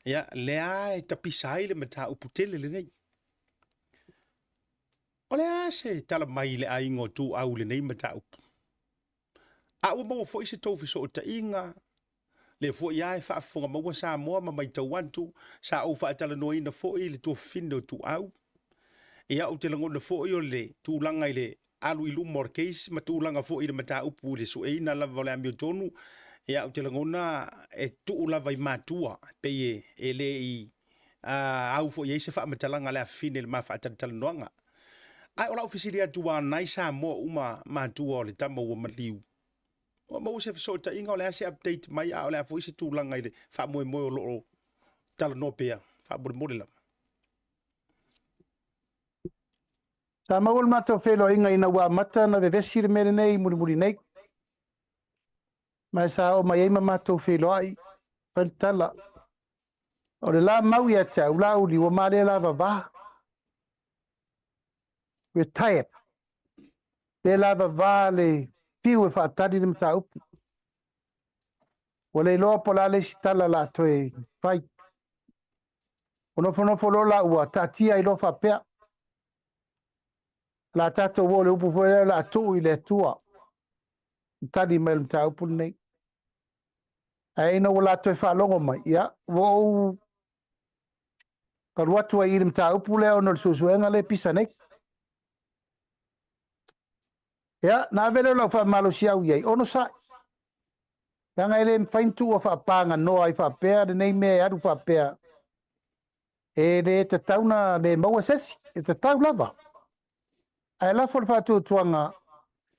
Ia, le ai tapisai le mata uputele le nei. O le ase tala mai le aingo tu au le nei mata upu. A ua maua fo isi tofi so ta inga, le fo ia e whaafonga maua Samoa ma mai tauantu, sa au whaatala no ina fo i le tu findo tu au. Ia au te langona fo i o le tūlanga i le alu i lumor case, ma tūlanga fo i le mata upu le so eina lava le amio tonu. Ia au te langona e tuu lava i mātua, pe e le i au fo i eise wha matalanga le a fine le ma whaatala noanga. Ai ola ofisili atua nai Samoa uma mātua o le tama ua maliu. O mau se fisota inga o le ase update mai a o le a fo isi tūlanga i le wha moe moe o loo tala no pea, wha mure mure lava. Sa maul mato felo inga ina wa mata na vevesi le mele nei muri nei. Ma sa o mai eima mato felo ai tala. O le la mau ia te au lauli wa mare la va. Retired. Le la va le piu e whaatari le mta upu. O le loa pola le si tala la toe fai. O nofo lola ua tatia i lofa pea. La tato wo le upu fwere la tu i le tua. Tadi mai le mta upu nei. Ai no wala toe whalongo mai. Ia, wo karua tua i le mta upu le o no le susuenga le pisa nei. Ia, na vele lau wha malo si au iei. Ono sa. Nga ele mfaintu o wha panga no ai wha pea le nei mea adu wha pea. E le te tauna le maua sesi. E te tau lava. Ai la fo le wha tuanga.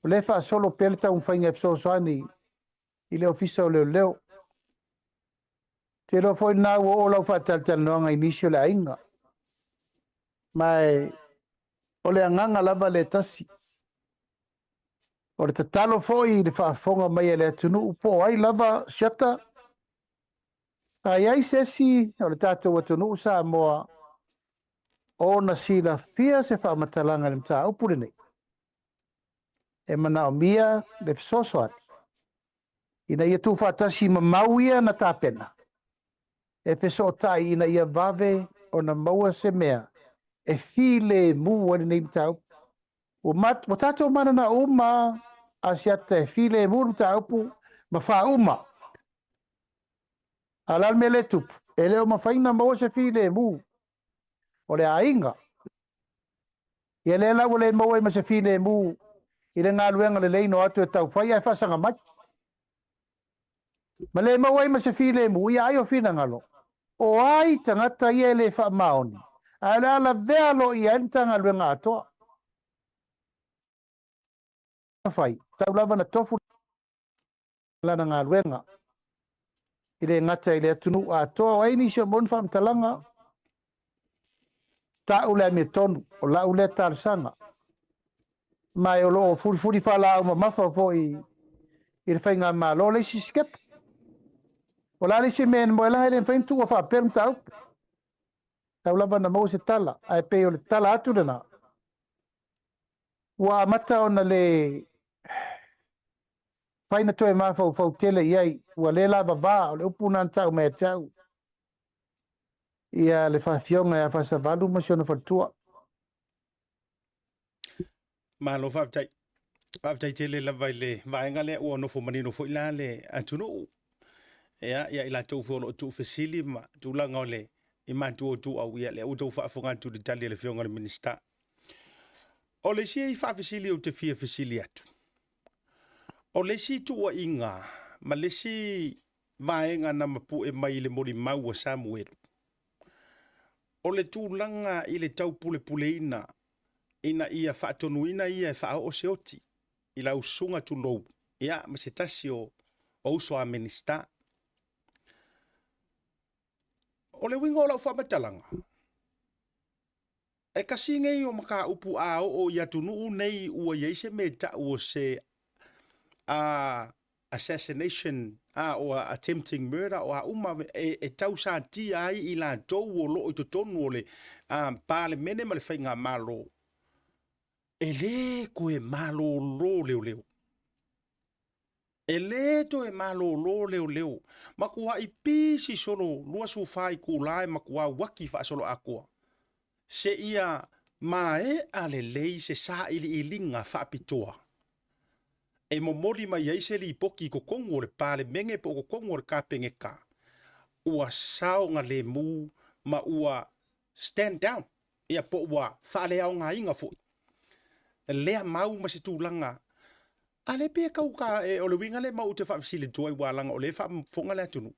O le wha solo pele tau mwhainga e fsosani. I le ofisa o leo. Te lo foi na o la fa tal no inicio la inga. Mai o le nganga lava le tasi. O le tatalo foi le fa fonga mai le tunu po ai lava shata. Ai sesi o le tato o tunu sa moa. O na sila fia se fa matalanga le mta upure nei. E mana o mia le sosoat. Ina ia tu fa tasi mamauia na tapena. E feso tai ina ia vave o na maua se mea. E file mu wani nei mtau. O tato mana na uma asiata e file mu mtau pu ma fa uma. Alal me le tupu. E leo ma faina maua se file mu. O le ainga. Ia le la wale maua ma se file mu. I le ngā luenga le leino atu e tau fai ai fasanga mai. Ma le maua ma se file mu. Ia ai o fina ngalo. O ai tangata ia le wha maoni. Ala la vea lo i entanga luenga atoa. Fai, tau lava na tofu lana ngā luenga. I le ngata i le atunu atoa. O aini sio mon wha mtalanga. Ta ule me tonu. O la ule tarsanga. Mai o lo furi whala au ma mafa fo i le whainga ma lo le si skep. O la le si men mo ela hele whaintu o wha perm tau. Tau lava na mau se tala. Ai pe o le tala atu dana. Wa mata ona le faina toe ma fau tele iai. Wa le lava va o le upuna tau me tau. Ia le whawhionga ia Fasavalu ma siona whatua. Malo whaatai tele lava i le vaenga le ua nofo manino fo ila le atunu. Ia ila tau whono tu fesili ma tūlanga o le i mātua tu au ia le utau whaafonga tu de tali le whionga le minista. O le si i whaafesili o te fia fesili atu. O le si tua inga, ma le si vaenga na mapu e mai le mori maua Samuel. O le tūlanga i le tau pule ina ia whaatonu ina ia e whaao o seoti. I la usunga tu lou. Ia ma se tasi o uso a minista. O le winga o lau whamatalanga. e kasinga i o maka upu a o ia tunu nei ua ia se me ta o se assassination o attempting murder o uma e tau sa ti ai i la tou o lo i tonu o le pale mene ma le whainga malo e le koe malo lo leo leo e le to e malo lo leo leo makua i pisi solo lua su fai kulai makua waki fa solo akua se ia mae ale lei se sa ili ilinga fa pitoa e momoli mai ai se li poki ko kongo le pale menge po ko kongo le kapenge ka ua sao nga le mu ma ua stand down ia po ua fa le au nga inga fo le mau ma se tulanga ale pe ka uka e o le winga le mau te fa fisile toi walanga o le fa fonga le tunu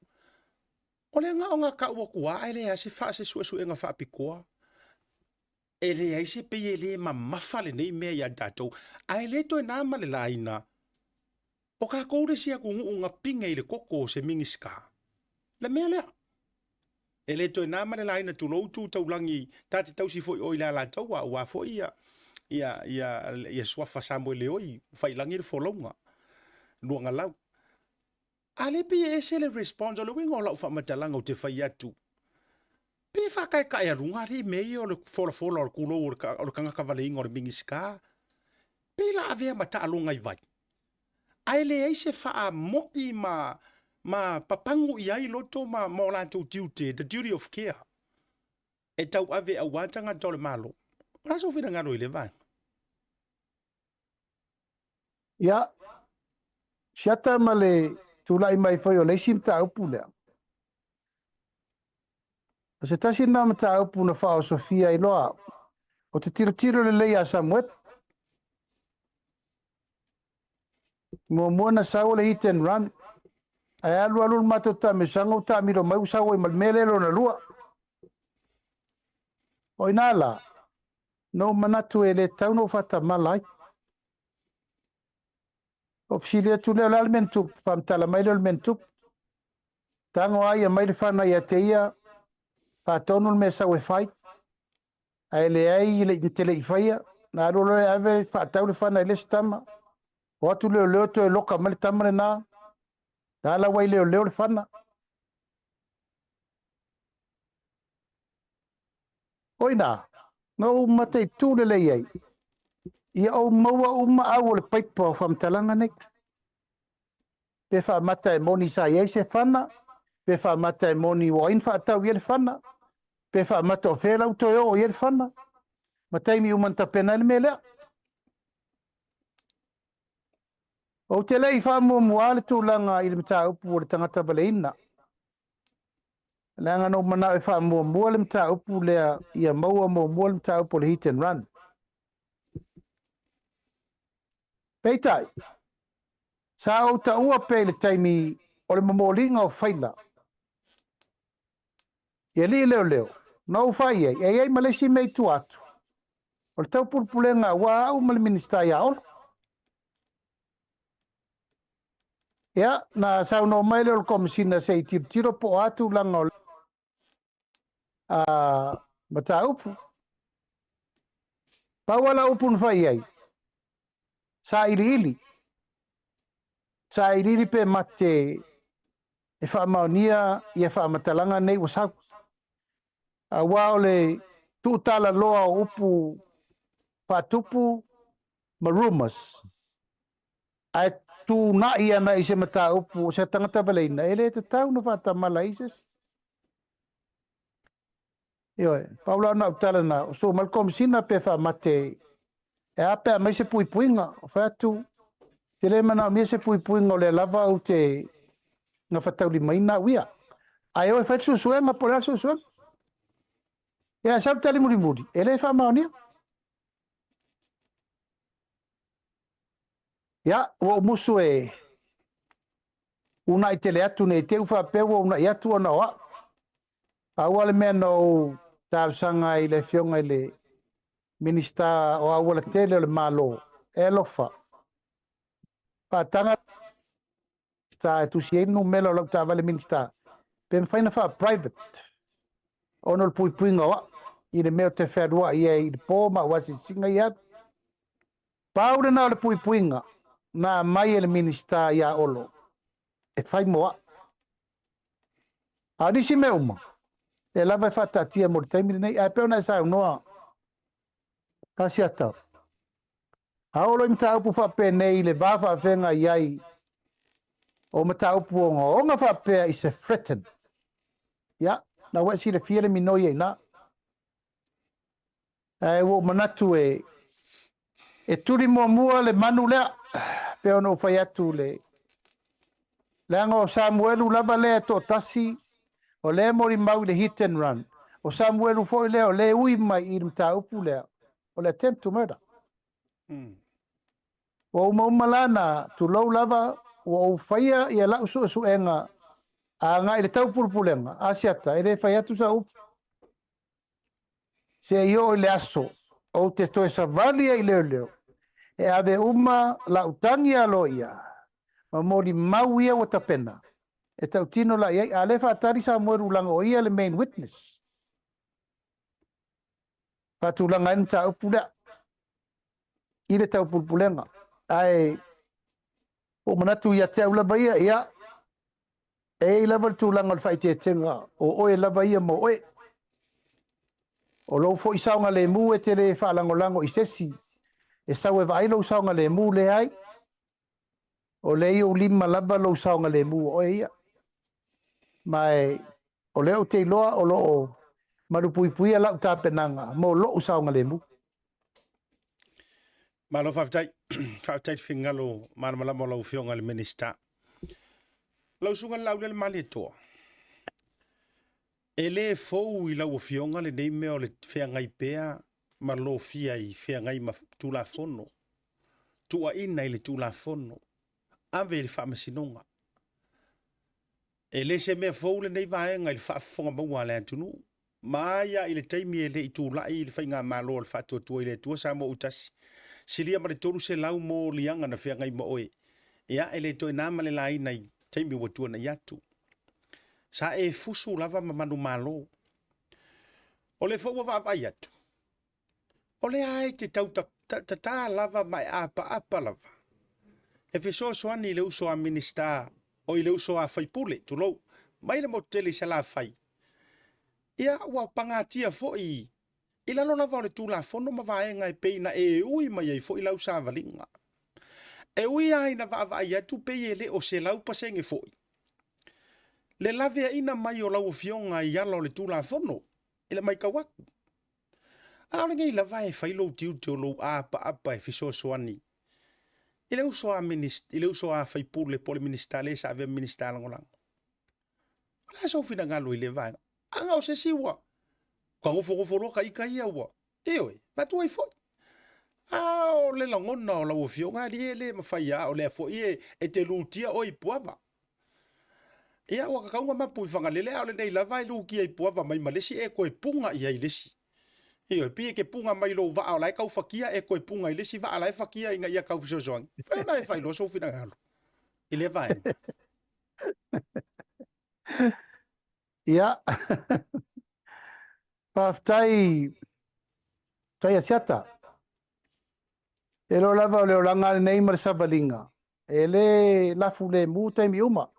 o le nga ka ua kua ai le se fa se su nga fa pikoa ele ai se pe ele ma mafale nei me ya dato ai le to na ma le laina o ka koude sia ku unga pinga ile koko se mingiska le mele ele to na ma le laina tu lo tu taulangi tati tausi foi o ila la tau wa foi ia swafa sambo le oi fai langi le folonga luanga lau ale pe ese le response o le wingo la fa matalanga o te fai atu pe fa kai a runga ri me o le fola o kulo o le kanga kavale o le mingiska pe la ave mata alonga i vai ai le ai se fa mo i ma papangu i ai loto ma mo la to duty the duty of care e tau ave a watanga tole malo ora so fina ngano ile vai ya siata male tulai mai foi o le simta upule se tasi na mata upu na fa o Sofia i loa o te tiro le leia Samuel mo na sawo le hit and run ai alu matota me sango ta mi do mai sawo i malmele lo na lua o inala no manatu ele tau no fata malai o fsilia tu le almentu fam tala mai le almentu tango ai mai le fana ia teia pa tonu me sawo fai ai le ai le tele faia na lo le ave fa tau le fana le stama o tu le to loka mal tamre na dala wai le fana oina no mate tu le ai ia o maua uma au le paipa fam talanga nek pe fa mata e moni sa ia se fana pe fa mata e moni wo in fa tau ia le fana pe fa mata o fela u to o ia le fana mata mi uma ta penal mele o te lei fa mo moale tu langa il mta upu le tangata baleina langa no mana e fa mo le mta upu le ia maua mo le mta upu le hit and run peitai sa o ta ua pe le taimi o le momolinga o faila ia li leo no fai ai malesi mei tu atu o le tau pulpulenga wa au mal minista ia ol ia na sa no mai le komisina sei tiro po atu langa o mata upu pawala upun fai ai sa ili pe mate e fa maonia ia fa matalanga nei wasau wa ole tu tala loa upu patupu marumas ai tu na ia na ise mata upu se tangata baleina ele te tau no fata malaises yo paula na tala na so malcolm sina pe fa mate e ape mai se puinga fa tu te le mana mi se puinga le lava o te nga fatau li mai na wia ai o fa su nga por su ya sa tali muri ele fa maonia ya o musu e una itele atu ne te ufa pewo una yatu ona wa awale meno tal sanga ile fionga ile minista o awale tele le malo elofa pa tanga sta tu si no melo lo ta vale minista pen faina fa private onol pui ngawa i le mea te whērua i e i le pō ma wasi singa i atu. Paure na o le puipuinga na mai e le minista i a olo. E whai moa. A nisi me uma. E lava e whatatia mo le taimiri nei. A peo na e sa unoa. Kasi atau. A olo i mta upu whape nei le wafa venga i ai. O mta upu o ngonga whape i se threaten. Ya. Na wasi le fiere minoi e na. E wo manatu e turi mua le manu lea. Peo no whai atu le. Leanga o Samuelu lava lea to tasi. O le mori mau le hit and run. O Samuelu foi lea o le ui mai i mta upu lea. O le attempt to murder. O umalana tu lau lava o whaia i a lau su enga. A ngā i le tau pulpulenga. A siata, e le whai atu sa upu. Se i le aso. O te toe sa valia i leo leo. E ave la utangi a loia. Ma mori mau ia o tapena. E tau tino la iai. A le whaatari sa moeru langa o ia le main witness. Patu langa ina ta upulea. I le tau pulpulenga. Ai. O manatu ia te au lava ia. E lava tu langa le whaite tenga. O oe lava ia mo oe. O lo fo isaunga le mu e te le whaalangolango i sesi. E sau e vai lo saunga le mu le ai. O le i o lima lava lo saunga le mu o ia. Mai o le o te loa o lo o marupuipuia lau tāpenanga. Mo lo saunga le mu. Malo whaftai whingalo maramala mo lau whionga le minista. Lau sunga lau le mali toa. E le fou i lau whionga le nei meo le whiangai pea ma lo fia i whiangai ma tula fono. Tua ina i le tula fono. Ave le whamasinonga. E le se mea fou le nei vaenga i le whaafonga maua le antunu. Maia i le taimi e le i tula i le whainga malo le whaatotua i le tua sa mo utasi. Silia ma le toru se lau mo lianga na whiangai ma oe. Ea e le toi nama le lai nei taimi watua na iatu. Sa e fusu lava ma manu malo. O le fau wa vai atu. O le ai te tau ta lava mai apa lava. E fiso soani le uso a minista o i le uso a faipule tu lou. Mai le moteli se la fai. Ia ua pangatia fo i. Ila lona va le tu la fono ma vaenga e peina e ui mai ai fo i lau sa valinga. E ui ai na va vai atu pe ele o se lau pasenge fo i. Le lavea ina mai o lau fionga i ala o le tu la fono. Ila mai kawaku. Aole ngai la vai fai lo tiu te o lo apa e fiso soani. Ile uso a minist, ile uso a fai pule pole ministale sa ave ministala ngolang. La so fina ngalo ile vai. Anga o se siwa. Kwa ngofo loka ika ia wa. Ewe, vatu ai fo. O le langona o la fionga le mafai o le fo e te lutia o i puava. Ia wa kaunga mapu fanga lele o le nei la vai lu ki ai puava mai malesi e ko e punga ia ilesi. Iyo pie ke punga mai lo va ala kau fakia e ko punga ile si va ala fakia inga ia kau fiso zoang. Fa na e fai lo so fina galo. Ile vai. Ia. Pa tai asiata. E lo lava o le olanga nei mar savalinga. E le lafu le mu taimi uma.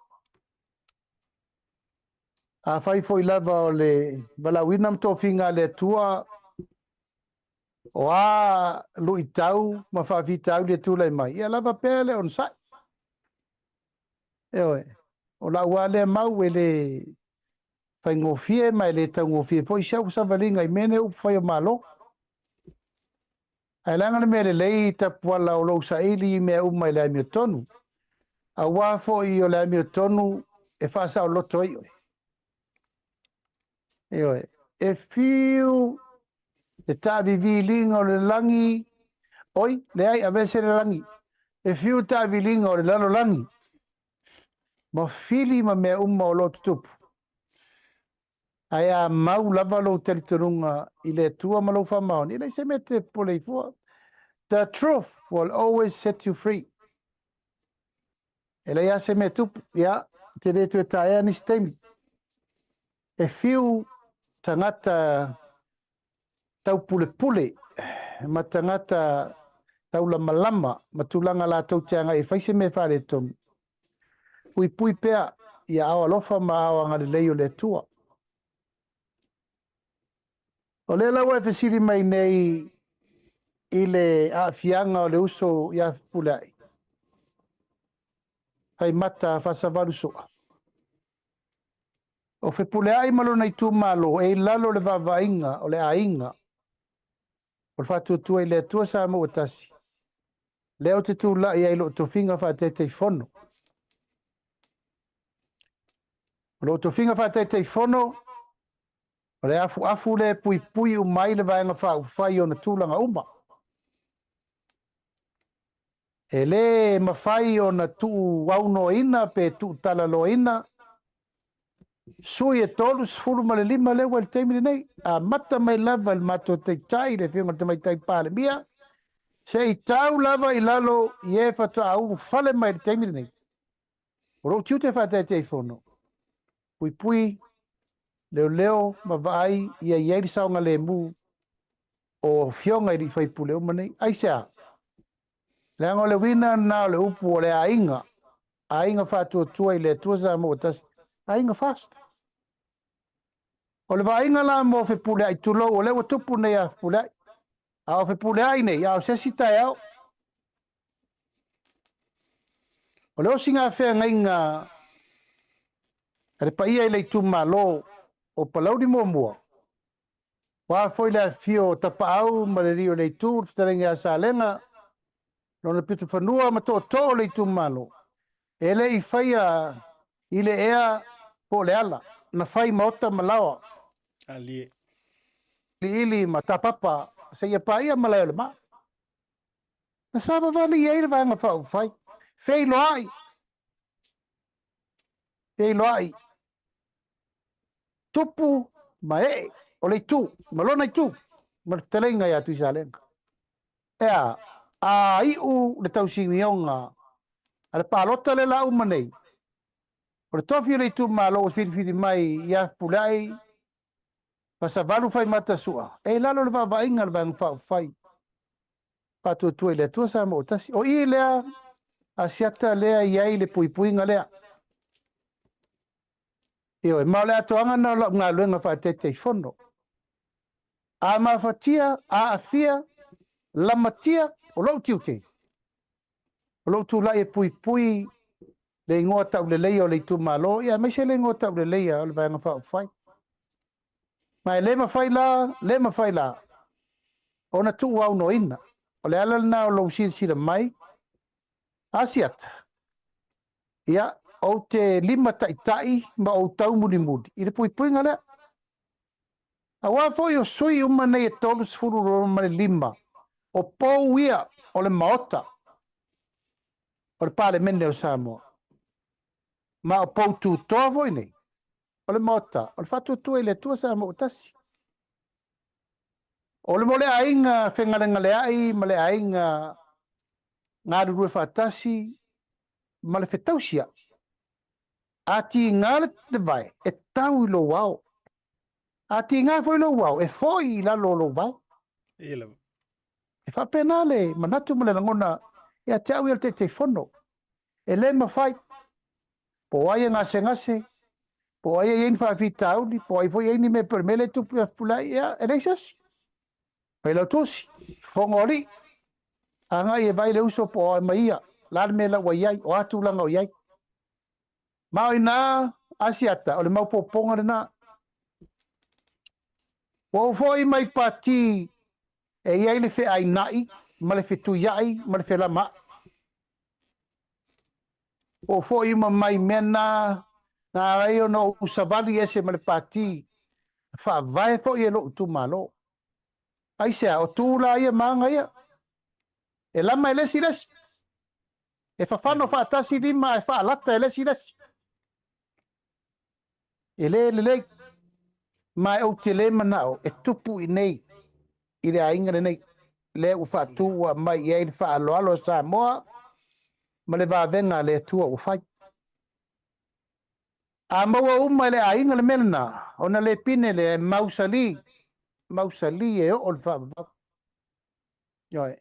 A fai foi lava o le balawinam tofinga le tua o a lui tau ma fa vitau le tula mai ia lava pele on sai o la wale mau ele fai ngofie mai le tau ngofie foi sa valinga i mene u fai malo ai langa le mele lei ta pala o lo sa ili me u mai la mi tonu a wa fo i o la mi tonu e fa sa o loto e fiu e tavi vilinga o le langi. Oi, le ai avese le langi. E fiu tavi vilinga o le lalo langi. Ma fili ma mea umma o lo tutupu. Ai a mau lava lo teritorunga i le tua ma lo whamaoni. I le se mete pole i fua. The truth will always set you free. E le ia se me tupu. Ia, te re tu e taea ni stemi. E fiu tangata tau pule ma tangata tau lama ma tulanga la tau teanga e faise me whare tomu. Pui pea ia awa lofa ma awa ngari leo le tua. O le lawa e fesiri mai nei i le aafianga o le uso ia Fepulea'i. Faimata Fasavalu soa. O Fepulea'i malona i tu malo e lalo le vavainga o le ainga. O le whatuatua i le atua sa mo Tasi. Leo te tu la ia ilo tofinga whatetei fono. O lo tofinga whatetei fono o le afu le pui umai le vaenga whai o na tūlanga uma. E le mawhai o na tu wauno ina pe tu talalo ina. Sui e tolu sfuru ma le lima le wal teimini nei. A mata mai lava il mato te tai le whiunga te mai tai pāle mia. Se i tau lava i lalo i e whata au fale mai le teimini nei. O lo tiu te whata te fono. Pui leo ma vai ia ieri saunga le mu o fionga i ri Fepulea'i manei. Aisea. Le ango le wina na le upu o le ainga. Ainga whatuatua i le tuaza mo Tasi. Ainga fast. O le vainga la mo Fepulea'i tulo o le wa tupu nei a Fepulea'i. A o Fepulea'i nei, a o sesi tai au. O le osinga whea ngai ngā re pa ia i le tu malo o palauri mua. Wa foi le fio tapa au ma le rio le tu, starengi a salenga. Lona pitu whanua ma to le tu malo. E le i whaia i le ea po le ala. Na whai maota malawa. Alie. Ili ma tapapa se ia pa ia malaya le ma. Na sava vale ia ira vanga whau whai. Fei loai. Tupu ma o le tu. Malona i tu. Ma le telenga ia tu i salenga. Ea, a iu le tau singionga. A le palota le lau manei. O le tofi le tu ma lo whiri mai ia Fepulea'i. Fasavalu Faimata sua. E lalo le vavainga le vanga whau whai. Papatoetoe i le atua sa mo Tasi. O i lea a siata lea iai le puipuinga lea. Io e mau le atoanga na ngā luenga whatetei fono. A mawhatia, a afia, lamatia, o lau tiute. O lau tu lai e pui le ingoa tau le leia o le tu malo. Ia, mai se le ingoa tau le leia o le vanga whau whai. Mai le mawhai la. O na tu wau no ina. O le ala na o lau sira mai. Asiata. Ia, o te lima tai ma o tau muli. I le puipuinga lea. A wafo i o sui uma nei e tolu sifuru roro ma le lima. O pou ia o le maota. O le pale mene o Samoa. Ma o pou tu toa voi nei. O le maota. O le fatu tua i le tua Samoa o Tasi. O le mole ainga whengarenga le ai ma le ainga ngā rurue whatasi ma le whetausia. A ti ngā te vai e tau i lo wau. A ti ngā foi lo wau e foi la lo wau. Ela. E whapena le manatu ma le langona e a te au i te fono. E le mawhai. Po aia ngase. Po aia ien whawhita auli. Po ai foi eini me permele tupu a Fepulea'i ea e leisas. Pai lau tosi. Whongori. A ngai e vai le uso po ai maia. Lale me la wa iai. O atu langa o iai. Mau ina asiata. O le mau poponga le na. O foi mai pati e iai le fe ai nai. Ma le fe tu iai. Ma le fe lama. O foi ma mai mena. Na rai o no usavali ese ma le pati. Fa vai fo i lo tu malo. Aisea o tu la ia manga ia. E lama e lesi. E fafano fa Tasi lima e fa alata e lesi. E le. Ma e o te le manao e tupu i nei. I le ainga nei. Le u fa tua mai i e fa alo Samoa. Ma le vavenga le tua u fai. A maua uma le ainga le melna. Ona le pine le mausali. mausali e o le whaamava. Ioi.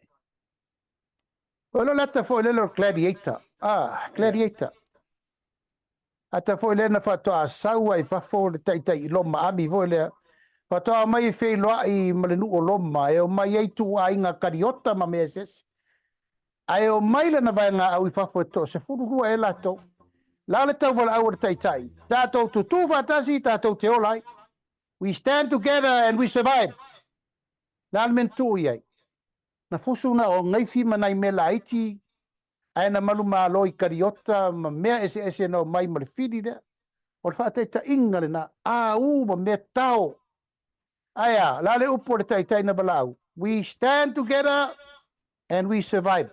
Olo lata fo le lo gladiator. Gladiator. Ata fo le na whatoa saua i whafo le taitai loma ami fo le whatoa mai e whei loa i malenu o loma e o mai ei tu a inga kariota ma mea ses. Ai o mai le na vai ngā au i whafo e to se furu rua e lato. La le tau wala au le taitai. Tātou tutu whatasi, tātou te olai. We stand together and we survive. La men tu iai. Na fusu na o ngaifi manai me la iti. Ai na malu malo i kariota ma mea ese no mai ma le fidi de. O le whaatai ta inga le na ma mea tau. Aia, la le upo le taitai na balau. We stand together and we survive.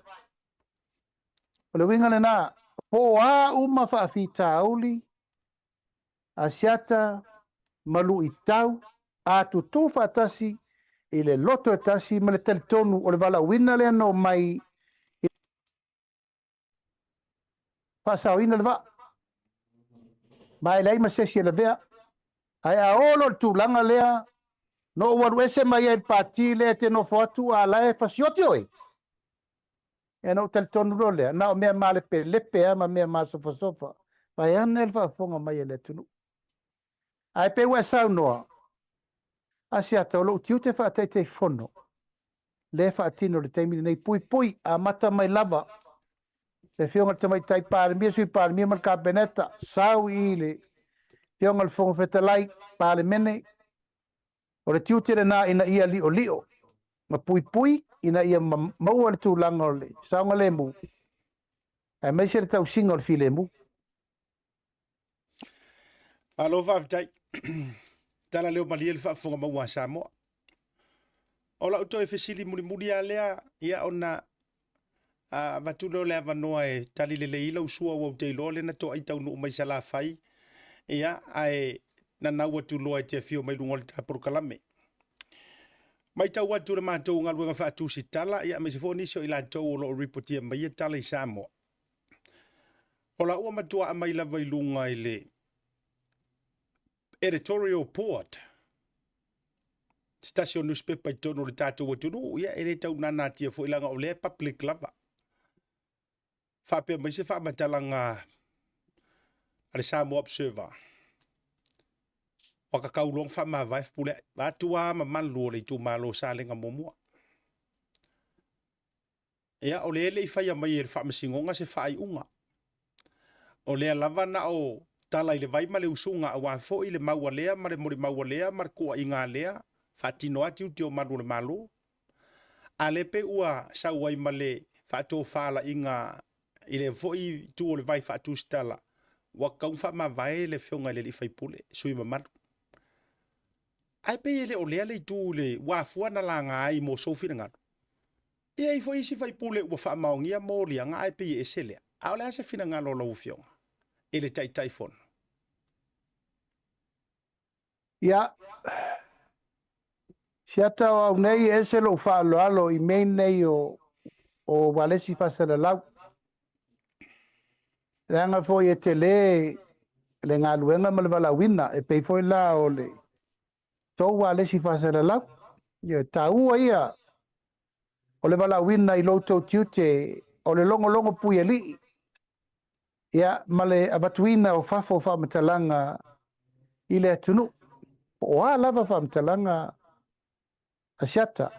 O le winga le na po uma whaafita auli. Asiata malu i tau. A tutu whaatasi i le loto e tasi ma le teletonu o le wala wina le no mai pasau ina le va. Mai lei ma sesi le vea. Ai a olo tu langa lea no waru SMI e pati le te no fotu a lae fasioti oi. E no teletonu lo lea. Na o mea ma lepe ma mea ma sofa. Pai ane le whaafonga mai e le tunu. Ai pe ua sau noa. Asia tolo tiu te whaatai te fono. Le whaatino le teimini nei pui a mata mai lava. Le fionga te mai tai pāremia sui pāremia mal kabineta. Sau i le fionga le fonga fetalai pāre mene. O le tiu tere na ina ia lio. Ma pui ina ia maua le tūlanga o le. Saunga le mu. Ai mai se le tau singa o le file mu. Alo whaafitai. Tala leo malia le whaafonga maua Samoa. Ola uto e fesili muri a lea ia ona vatulo le avanoa e tali le ila usua wau te ilo le na to ai tau nuu mai sala fai ia ai na naua tuloa e te fio mai lunga le tapuru kalame. Mai tau atu le mātou ngā luenga whaatu si tala ia mai se fo nisio ila tau o lo reportia mai e tala i Samoa. Ola ua matua a mai lava i lunga i le editorial port. Stasio newspaper i tono le tātou atunu, ia ere tau nana tia fo ilanga o lea public lava. Whapea mai se whamatalanga ale Samoa Observer. Waka kaulong whamawai Fepulea'i. Atua ma manlua le tu malo sa lenga momua. Ia o lea le i whaia mai e le whamasingonga se whai unga. O lea lava na o tala i le vai ma le usunga a wafo i le maua lea, ma le mori maua lea, ma le kua inga lea. Fatino ati uti o malu le malu. A le pe ua sauai ma le whaato whala inga i le foi tu o le vai whaatu stala. Waka umwha ma vai le whionga le li Fepulea'i. Sui ma malu. Ai pe ele o lea le tu le wafua na la ngā i mo sofi na ngātu. Ia i foi si Fepulea'i ua wha maongia mo lia ngā ai pe e selea. A o lea se fina ngā lo lau whionga. Ele tai taifon. Ia. Siata o au nei e se lo whaaloalo i mei nei o walesi whasara lau. Reanga foi e te le ngā luenga ma le wala wina e pei foi la o le tau walesi whasara lau. Ia taua ia o le wala wina i loto tiute o le longo pui e li. Ia ma le abatuina o fafo whamatalanga i le atunu. O a lava whamatalanga asiata.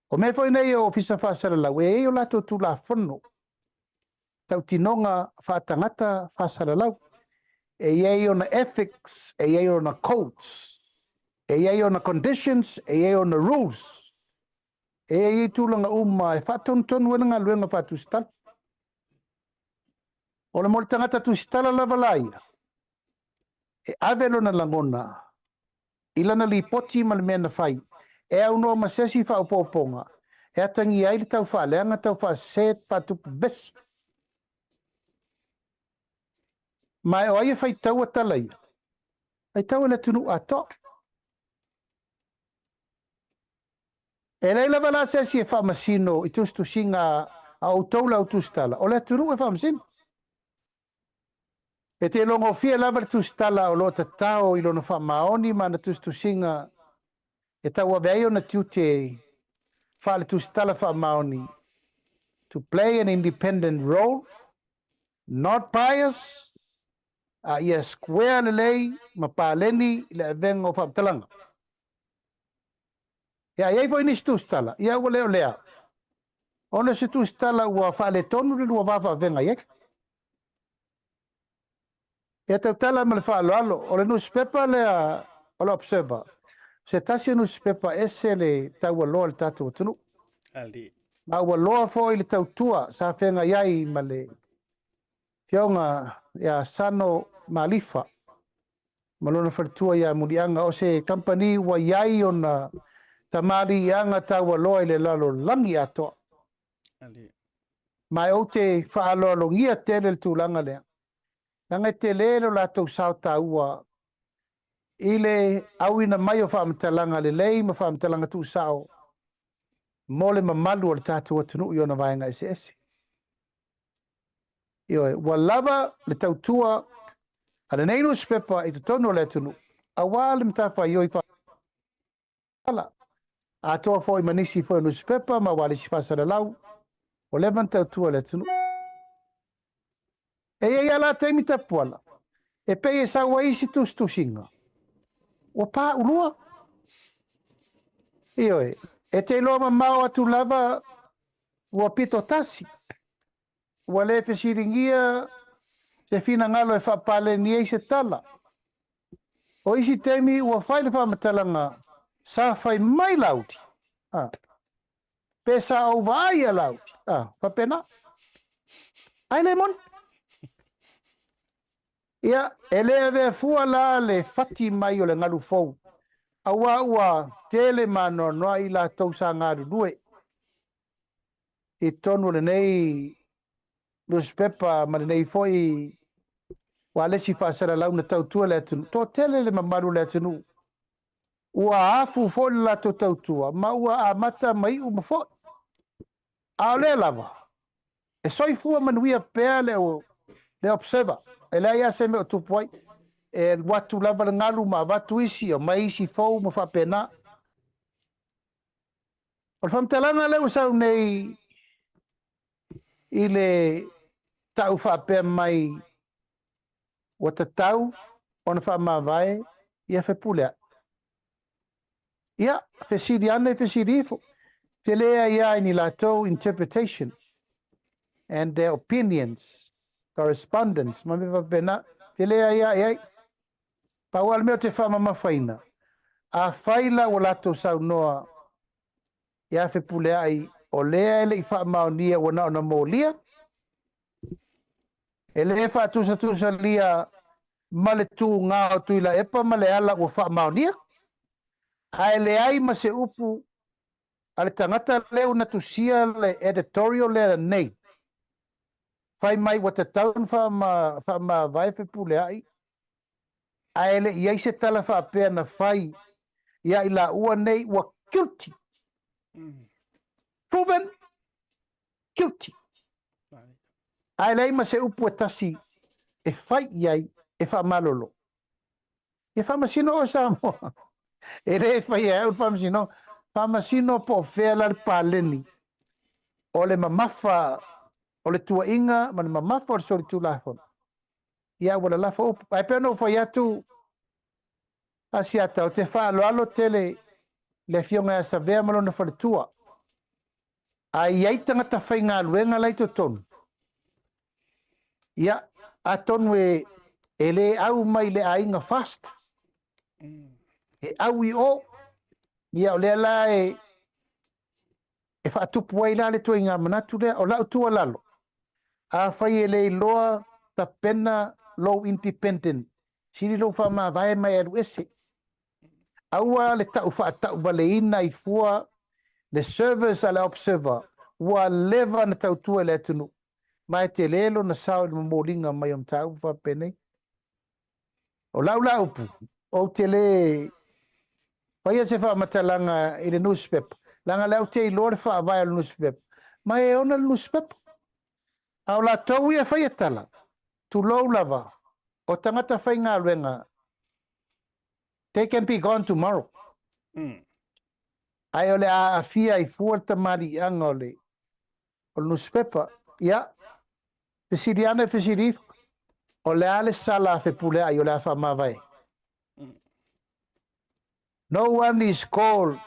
O me foi nei o fisa whasara lau e o lato tu la whanu. Tau tinonga whaatangata whasara lau. E iei o na ethics, e iei o na codes, e iei o na conditions, e iei o na rules. E iei tūlanga e whaatonutonu e ngā luenga whaatu stala. O le mole tangata tu stala lava laia. E avelo na langona. Ilana li poti ma le mea na whai. E au noa masesi whaupoponga. E atangi ai le tau whaaleanga tau whaaset whaatupu besi. Mai o aia whai tau atalai. Ai tau le tunu ato. E leila wala sesi e whaamasino i tustu singa au taula au tustala. O le tunu e whaamasino. E te longo fia lava le tustala o lo te tau i lono whaamaoni ma na tustu singa e tau avea na tiute whaale tu stala wha maoni to play an independent role, not bias, ia square le lei, ma pāleni le venga o whaamtalanga. Ia iei foi nis tu stala, ia ua leo lea. Ona se tu stala ua whaale tonu le lua wawa venga iek. Ia tau tala ma le whaalo alo, o le newspaper le o le observer. Se tasi newspaper ese le tau aloa le tatu o tunu. Ali. Ma ua loa fo i le tau tua sa whenga iai ma le fionga ia sano malifa. Malona wharitua ia mulianga o se company ua iai o na tamari ianga tau aloa i le lalo langi atoa. Ali. Mai o te whaalolongia tele le tūlanga lea. Nanga te lelo la tau sao taua i le awina mai o whaamatalanga le lei ma whaamatalanga tu sao. Mole mamalu o le tātou atunu i ona vaenga ese. Ioe, ua lava le tautua a le nei newspaper i te tono le atunu. A wā le mtawha i oi whaala. A toa fo i manisi fo i newspaper ma wale si whasara lau. O levan tautua le atunu. E ala teimi tapuala. E pei e sa wa isi tu singa. O pā ulua. Ioe, e te loa mamao atu lava ua pito tasi. Ua le fesiringia se fina ngalo e whapale ni e se tala. O isi temi ua whaile whamatalanga sa whai mai lauti. Pesa au vaia lauti. Whapena. Ai le mon. Ia, ele ave fua la le fati mai o le ngalu fou. Awa ua tele mano noa i la tau sa ngaru nue. I tonu le nei newspaper ma le nei foi wa le si fasara lau na tau tua le atunu. To tele le mamaru le atunu. Ua afu fo le la tau tua. Ma ua amata mai uma fo. A le lava. E soi fua manuia pea le o le observer. E la ia se me o tupuai. E watu lava le ngalu ma watu isi o mai isi fou ma whapena. O le whamtalanga leo sau nei i le tau whapea mai o te tau o na whamawai ia Fepulea'i. Ia, fesiri ana e fesiri ifo. Te lea ia ni latou interpretation and their opinions, correspondence. Ma me whapena, te lea ia iai. Pawal meo te whamamawhaina. A whaila o latou sau noa ia Fepulea'i o lea ele i whamaonia o na ona mōlia. Ele e whaatusa lia male tū ngā o tuila epa male ala o whamaonia. A ele ai ma se upu ale tangata leo na tusia le editorial le nei. Whai mai wa te taun whama vai Fepulea'i. A ele iai se tala whapea na whai ia i la ua nei wa guilty. Proven guilty. A ele ai ma se upu e tasi e whai iai e whamalolo. E whamasino o Samoa. E re whai e au whamasino. Whamasino po whea lari pāleni. O le mamafa, o le tua inga, ma le mamafa o le sori tū lafona. Ia wala lafa upu. Ai pēno whai atu asiata o te whaaloalo tele le fionga a savea malona whalitua. Ai ai tangata whai ngā luenga lai to tonu. Ia, a tonu e le au mai le ainga fast. E au I o. Ia o lea la e whaatupu wai la le tua I ngā manatu lea o lau tua lalo. A whai e le loa ta pena low independent. Siri lo wha vai mai aru ese. Aua le tau whaatau wale ina I fua le service ala observer. Ua leva na tau tua le atunu. Mai te lelo na sao le mamoringa mai om tau wha pene. O lau pu. O te le Paia se wha matalanga I le newspaper. Langa leo te I lore wha vai al newspaper. Mai e ona le newspaper. Au la tau ia whai atala. Tu lou lava. O tangata whai ngā luenga. They can be gone tomorrow. Ai ole a afia I fuata mali anga ole. O newspaper. Ia. Pesiriana pesirif. Ole ale sala Fepulea'i ole a whamawai. No one is called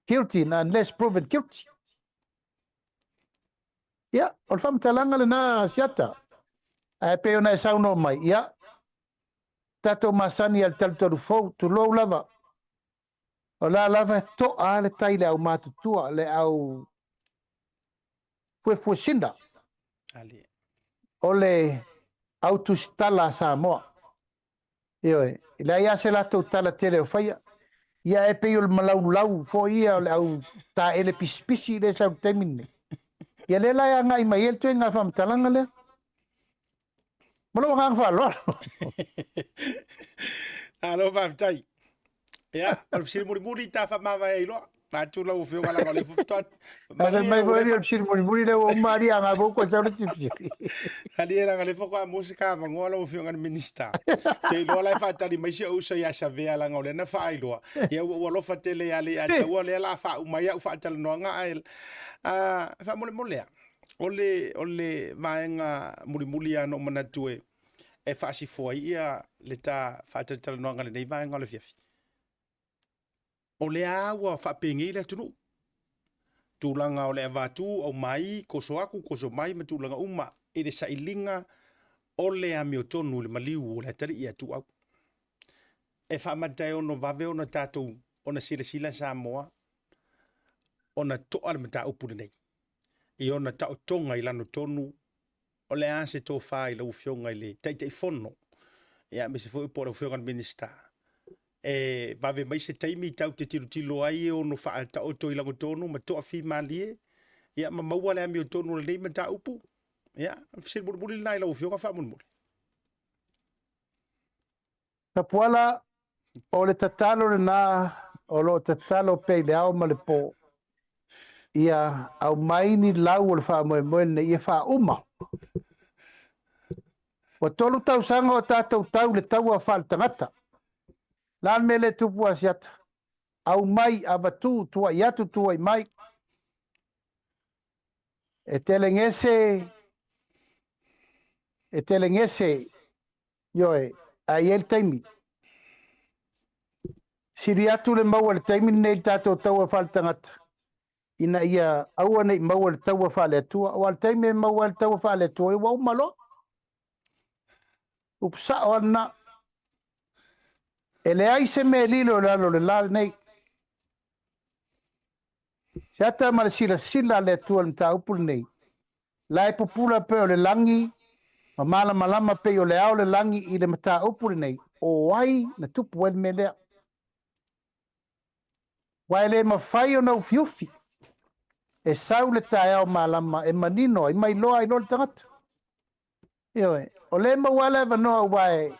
guilty unless proven guilty. Ia. Ole whamatalanga le na siata. Ai pe ona e sauno mai. Ia. Tato masani al talutaru fou. Tu lou lava. O la lava to a le tai le au matutua le au fue sinda. Ali. O le au tustala Samoa. Ioe. Ila ia se lato tala tele o faya. Ia e pei o le malau fo ia o le au ta ele pispisi le sau temine. Ia le la ia ngai mai el tu nga fam talanga le. Malo ngang fa lo. Alo vai. Ya, al fisir muri ta fa ma vai lo. Pa tu lo fio ngala ngale fu tot. Ada mai bo ele sir muri le o mari anga bo ko sa le tipsi. Ali era ngale fo ko musika va ngola fio ngal minista. Te lo la fa tali mai o sa ya sa ve ala ngole na fa ai lo. Ya wo lo fa tele ya le ta wo le la fa ma ya fa tal no nga ai. Fa mole. Ole vaenga muri ano mana tue. E fa si fo ia le ta fa tal no ngale nei vaenga le fiafi. O le awa whapenge le tunu. Tūlanga o le avatu o mai, koso aku, koso mai, ma tūlanga uma, e le sailinga o le amio tonu le maliu o le tari ia tu au. E whamatai ono vave ona tātou, ona sila Samoa, ona toa le mata upure nei. I ona tau tonga I lano tonu, o le ase tō whai la ufionga I le taitai fono. Ia me se fo ipo la ufionga minister. E vave mai se taimi tau te tilo ai o no wha ta oto I lango tonu ma toa fi malie ia ma maua le ami o tonu le nei ma ta upu ia fisir muli nai lau fionga wha muli Tapuala o le tatalo le na o lo tatalo pe le au ma le po ia au mai ni lau o le wha moe ne ia wha uma o tolu tau sanga o tātou tau le tau a wha tangata lan me le tupu asiata. Au mai avatu tua iatu tua I mai. E telengese yoe ai el taimi. Siri atu le maua le taimi nei tato taua faltangata. Ina ia aua nei maua le taua fale atua. O al taimi maua le taua fale atua. Iwa umalo. Upsa o ana. Ele ai se me lilo lalo le lal nei. Siata mara sila le tua le mta upul nei. Lai popula pe o le langi. Ma malama pe o le ao le langi I le mta upul nei. O wai na tupu el me lea. Wai le mawhai o nau fiufi. E sau le tae ao malama e manino. I mai loa I lo le tangata. Ioe. O le mawale vanoa wai.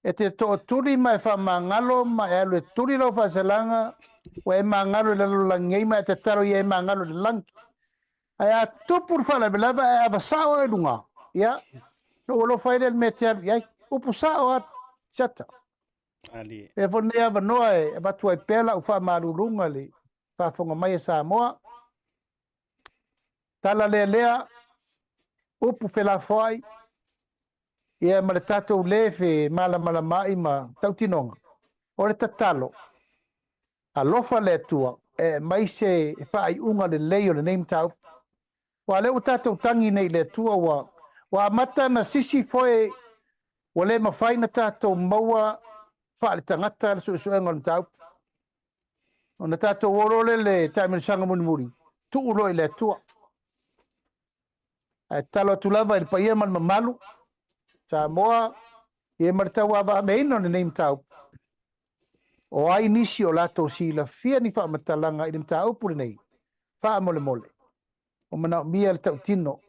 E te to turi mai fa mangalo ma e alu e turi lo fa salanga o e mangalo le lo langi ma te taro I e mangalo le langi ai a tupur fa la belava e abasao e lunga ia no lo fa le metel ia upu sao at chata ali e fo ne ava no e batu ai pela u fa marulunga le fa fonga mai Samoa tala lea upu fela foi ia ma le tatou le fe mala mai ma tautinonga o le tatalo alofa le tua e mai se fai unga le leo le name tau wa le o tatou tangi nei le tua wa mata na sisi foi wa le mawhai na tatou maua fa le tangata le suenga le tau o na tatou orole le taimini sanga muri tu ulo I le tua e talo tulava I le paia man mamalu Samoa e martau ava me ino le name tau o ai nisi o lato sila fia ni wha matalanga I le mta upuri nei wha mole o mana mia le tau tino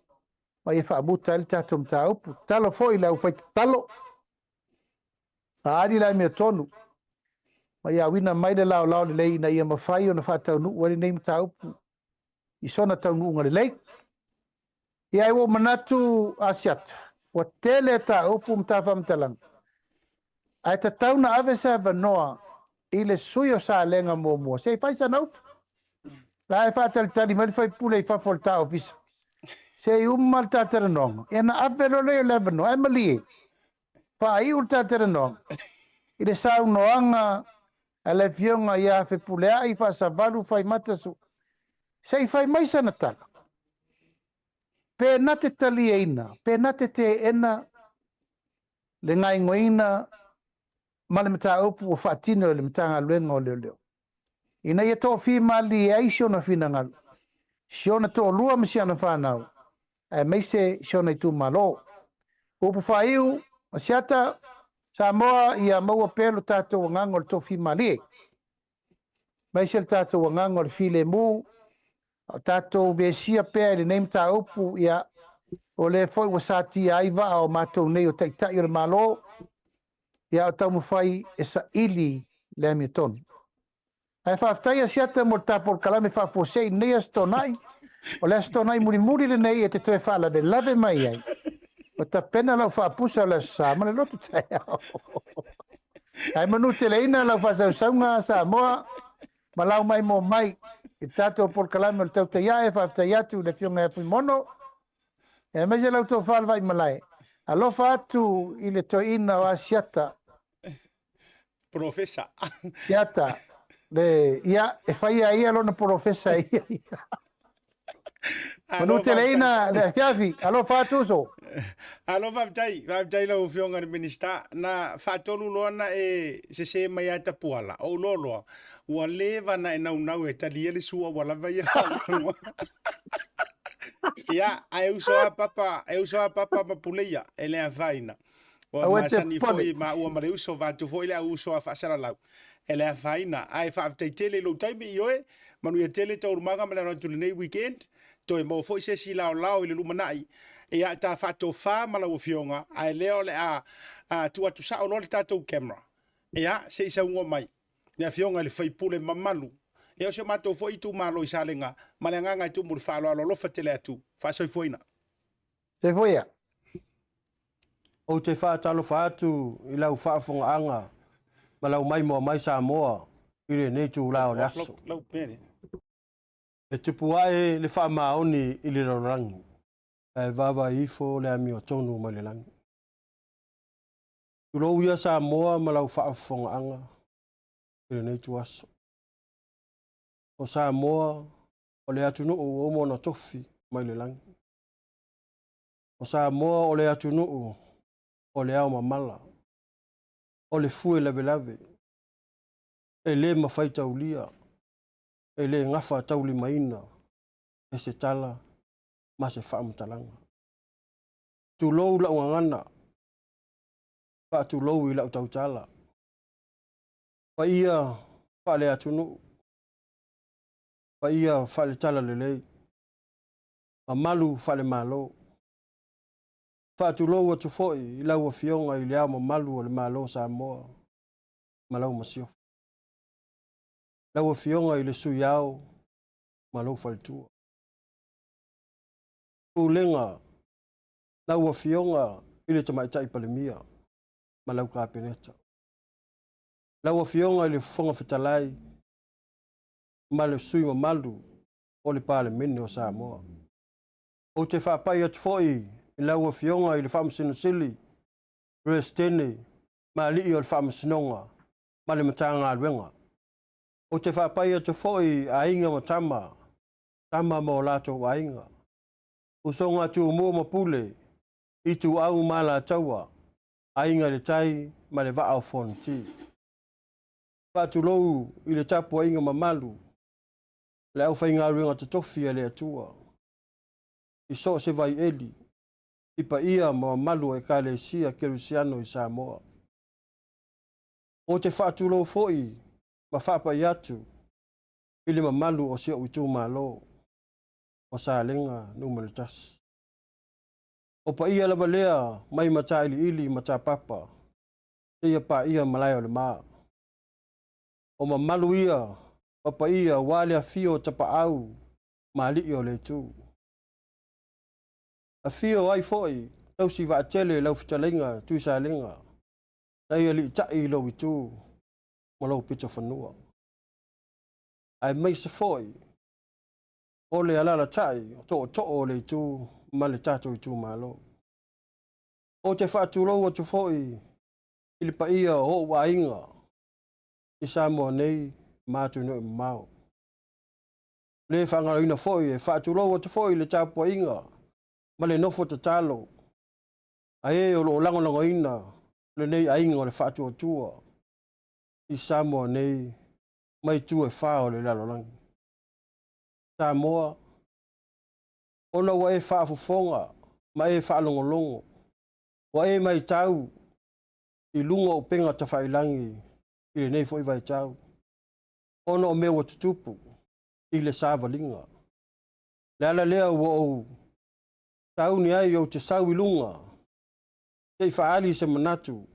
ma e wha muta le tato mta upu talo foi lau whai talo a ari lai mea tonu ma ia wina mai le lao le lei na ia mawhai o na wha tau nu wale nei mta upu I sona tau nu unga le lei ia e o manatu asiata wa tele ta upu mta wha matalanga ai ta tau na ave sa vanoa I le suyo sa lenga mua. Sei fai sa naupu. La e fatal tali mal fai pule fa folta office. Se mal tatera no. Ena avelo le levano e mali. Pa I tatera no. Ile sa no anga ale fionga ia Fepulea'i Fasavalu Faimata su. Sei fai mai sana tala. Pe na te tali eina, pe na te ena le ngai ngoina ma le mata upu o whaatino o le mata ngā luenga o leo leo. Ina ia tō whi mali ai siona whina ngalu. Siona tō lua ma siana whanau. E meise siona I tū malo. Upu whaiu, a siata, Samoa ia maua pēlo tātou wangango le tō whi mali. Meise le tātou wangango le while mū, tātou besia pēr le neim tā upu ia o le foi wa sati aiva o mātou nei o taitai o le malo. Ia o tau mawhai e sa ili le amiatonu. Ai whaftai a siata mo tāpor kalame whafosei nei a stonai. O le stonai muri le nei e te toe whalave lave mai ai. O ta pena lau whapusa le Samoa le lotu tai au. Ai manu te leina lau whasausaunga Samoa. Ma lau mai mo mai. I tātou por kalame o le tautai e whaftai atu le fionga e pui mono. E mai se lau tō whalvai malai. Alofa atu I le toina o a siata. Profesa. Siata. Le ia e fai ia lona profesa ia. Manu te leina le fiafi. Alofa atu so. Alo vavtai lau fionga ni minista na fatolu loana e se mai ata puala o lolo ua leva na e nau e talia le sua wala vai ia e uso a papa mapuleia e le avaina o masani foi ma ua mare uso vatu foi le uso a fasara lau e le avaina ai vavtai tele lo taimi ioe manu ia tele tau rumaga ma le no nei weekend toi mo foi se si lao I le lumanai ia ta fato fa mala o fionga ai leo le a tu sa o le tatou camera ia se isa ngo mai ia fionga le fai pule mamalu ia se mato foi tu malo isalenga malenga ngai tu mur fa lo fatele atu fa soi foina se foia o te fa talo fa atu I lau fa fonga anga malau mai mo mai Samoa I le nei tu lao le aso e tupu ai le fa maoni I le rangi e vava ifo le ami o tonu ma le langi. Turo ia Samoa ma lau whaafonga anga I le nei tu aso. O Samoa o le atu nuu o mona tofi ma le langi. O Samoa o le atu nuu o le ao mamala. O le fue lave lave. E le mawhaita ulia. E le ngafa tauli maina. E se tala ma se whaamtalanga. Tulou la ngangana. Pa tulou I la utautala. Pa ia pa le atunu. Pa ia fa le tala lelei. Ma malu fa le malo. Fa tulou atu foi I lau a fionga I le ao ma malu o le malo Samoa. Ma lau masiof. Lau a fionga I le sui ao. Ma lau faltua. Ulenga lau a fionga I le tamaitai palemia ma lau kapeneta. Lau a fionga I le fonga fetalai ma le sui ma malu o le pale mene o Samoa. O te whapai atu foi I lau a fionga I le whamasino sili restene ma li o le whamasinonga ma le matanga aluenga. O te whapai atu foi a inga matama tama ma o lato wa inga. Usonga tu mo mapule I tu au mala taua ainga le tai ma le vaa o fonti. Patu lou I le tapu ainga mamalu le au whainga ruinga te tofi le atua. I so se vai eli I pa ia ma malu e ka le sia kerusiano I Samoa. O te whatu lou foi ma whapa I atu I le mamalu o sia uitu malo o sa lenga numero tas. O pa ia lava lea mai mata ili mata papa. Ia pa ia malai o le maa. O ma malu ia o pa ia wale a fio tapa au ma li o le tu. A fio ai foi tau si va tele lau fitalenga tu sa lenga. Dai li tai lo itu mo lo pito fanua. Ai mai se foi O le ala la tai, o le tu, ma le tato i tu malo. O te whaaturo wa tu foi, ili pa ia o wa inga, i Samoa nei, mātu no i mau. Le whangaro ina foi, e whaaturo wa tu foi le tāpua inga, ma le nofo te talo. A e o lo lango ina, le nei a inga o le whaatua tua, i Samoa nei, mai tu e whao le lalolangi. Samoa, ona wa e whaafufonga, ma e whaalongolongo, wa e mai tau, i lunga o penga ta whailangi, i le nei foi vai tau. Ona o mea wa tutupu, i le sāwalinga. Le ala lea wa o tau ni ai o te sau i lunga, te i whaali se manatu,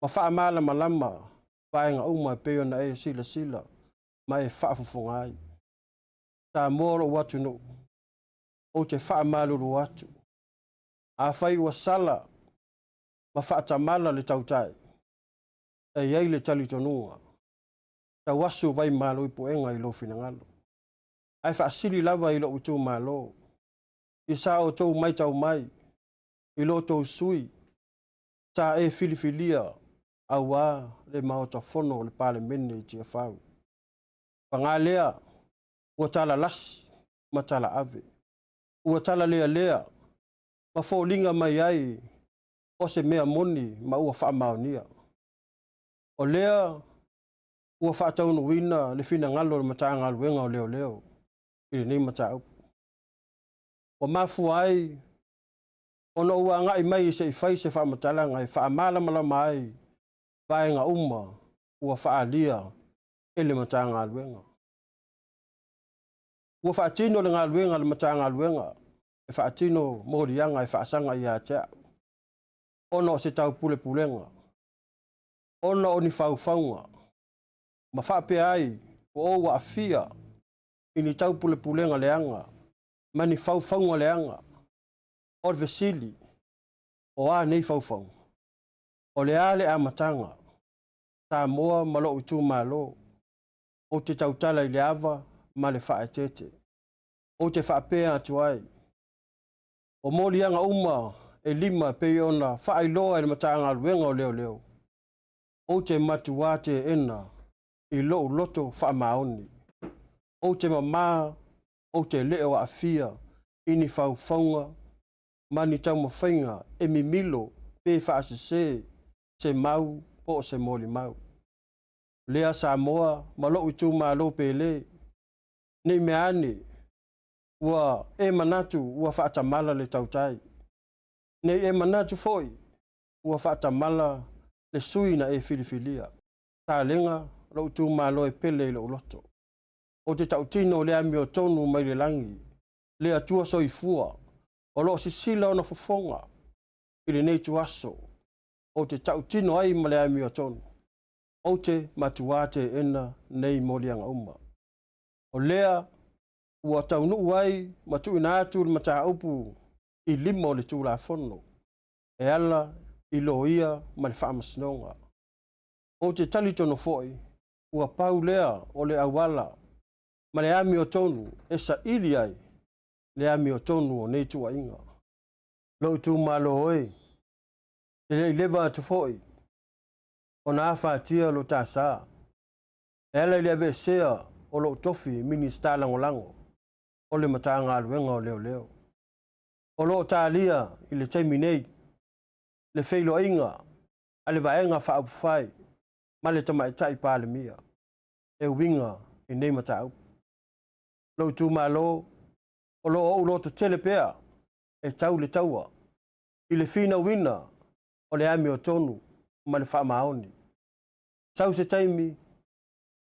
ma wha amala malama, vaenga uma peo na e sila, ma e whaafufonga ai. Tā moro watu no, o te wha amaluru watu. A whai wa sala, ma whaatamala le tautai. E iei le tali tonunga. Ta wasu vai malo i poenga i lo finangalo. Ai whaasili lava i lo utu malo. I sa o tau mai tau mai. I lo tau sui. Ta e filifilia. Awa le maota fono le pale mene i tia whau. Pangalea. Ua tala lasi. Ma tala ave. Ua tala lea. Ma fōlinga mai ai. O se mea moni ma ua wha maonia. O lea, ua whaataunu wina le fina ngalo le mataa ngaluenga o leo. I nei mataa upu. O mafu ai, ona ua ngai mai se i whai se wha matalanga i wha amala malama ai, vaenga uma, ua wha alia, ele mataa ngaluenga. Ua wha atino le ngaluenga le mataa ngaluenga, e wha atino morianga e wha asanga i Aotearoa. Ona o se tau pulenga. Ona o ni whauwhaunga. Ma whapea ai, o wa afia, i ni tau pulenga leanga, ma ni whauwhaunga leanga, o vesili, o a nei whauwhaunga. O le ale a matanga, tā moa malo utu malo, o te tautala i le ava, ma le whaetete, o te whapea atu ai. O molianga uma, e lima pe ona whaailoa e matanga luenga o leo. O te matuate ena i lo loto whaamaoni. O te mama, o te leo a fia, ini whauwhaunga, mani tau mawhainga, e mimilo, pe whaasise, se mau, po se moli mau. Lea Samoa, malo itu malo pele, nei meane, ua e manatu, ua whaatamala le tautai. Nei e manatu foi, ua whaatamala le sui na e filifilia. Tā lenga, lau tu malo e pele i lo loto. O te tautino le ami o tonu mai le langi, le atua so i fua, o lo sisila o na fofonga, i le nei tu aso, o te tautino ai ma le ami o tonu, o te matuate ena nei molianga uma. O lea, ua taunu ai, matu ina atu le mataa upu, i limo le tūla fono, e ala i lo ia ma le whaamasnonga. O te talitono foi, ua pau lea o le awala, ma le ami o tonu, e sa ili ai, le ami o tonu o nei tua inga. Lo tu malo oi, te le leva atu foi, o na awhaatia lo tā saa, e ala i le avesea o lo tofi minista langolango, o le matanga aluenga o leo. O lo tālia i le taimi nei, le feilo inga, a le vaenga whaapufai, ma le tamaitai pāle mia, e winga i nei matau. Lo tu malo, o lo o uloto telepea, e tau le taua, i le fina wina, o le ami o tonu, ma le whaamaoni. Sau se taimi,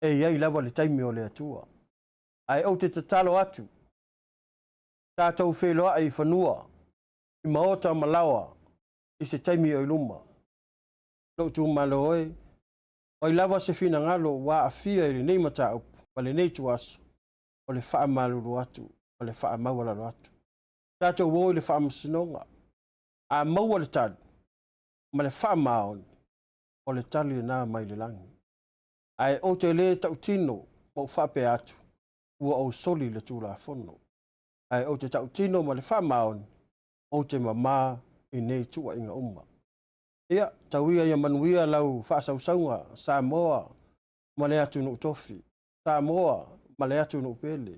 e iai lava le taimi o le atua. Ai au te tatalo atu, tātou wheloa i whanua, i maota malawa, i se taimi o iluma. Lo tu malo oi, o i lava se fina ngalo wa afia i le nei mata upu, pa le nei tuaso, o le wha malulu atu, o le wha mawalalo atu. Tātou woi le wha masinonga, a maua le tali, ma le wha maoni, o le tali na mai le langi. Ai o te le tautino, mo wha pe atu, ua o soli le tūla fono. Ai o te tau tino ma le whamaon o te mama i nei tua inga umma. Ia, tauia ia manuia lau whaasausaunga Samoa ma le atu nuk tofi. Samoa ma le atu nuk pele.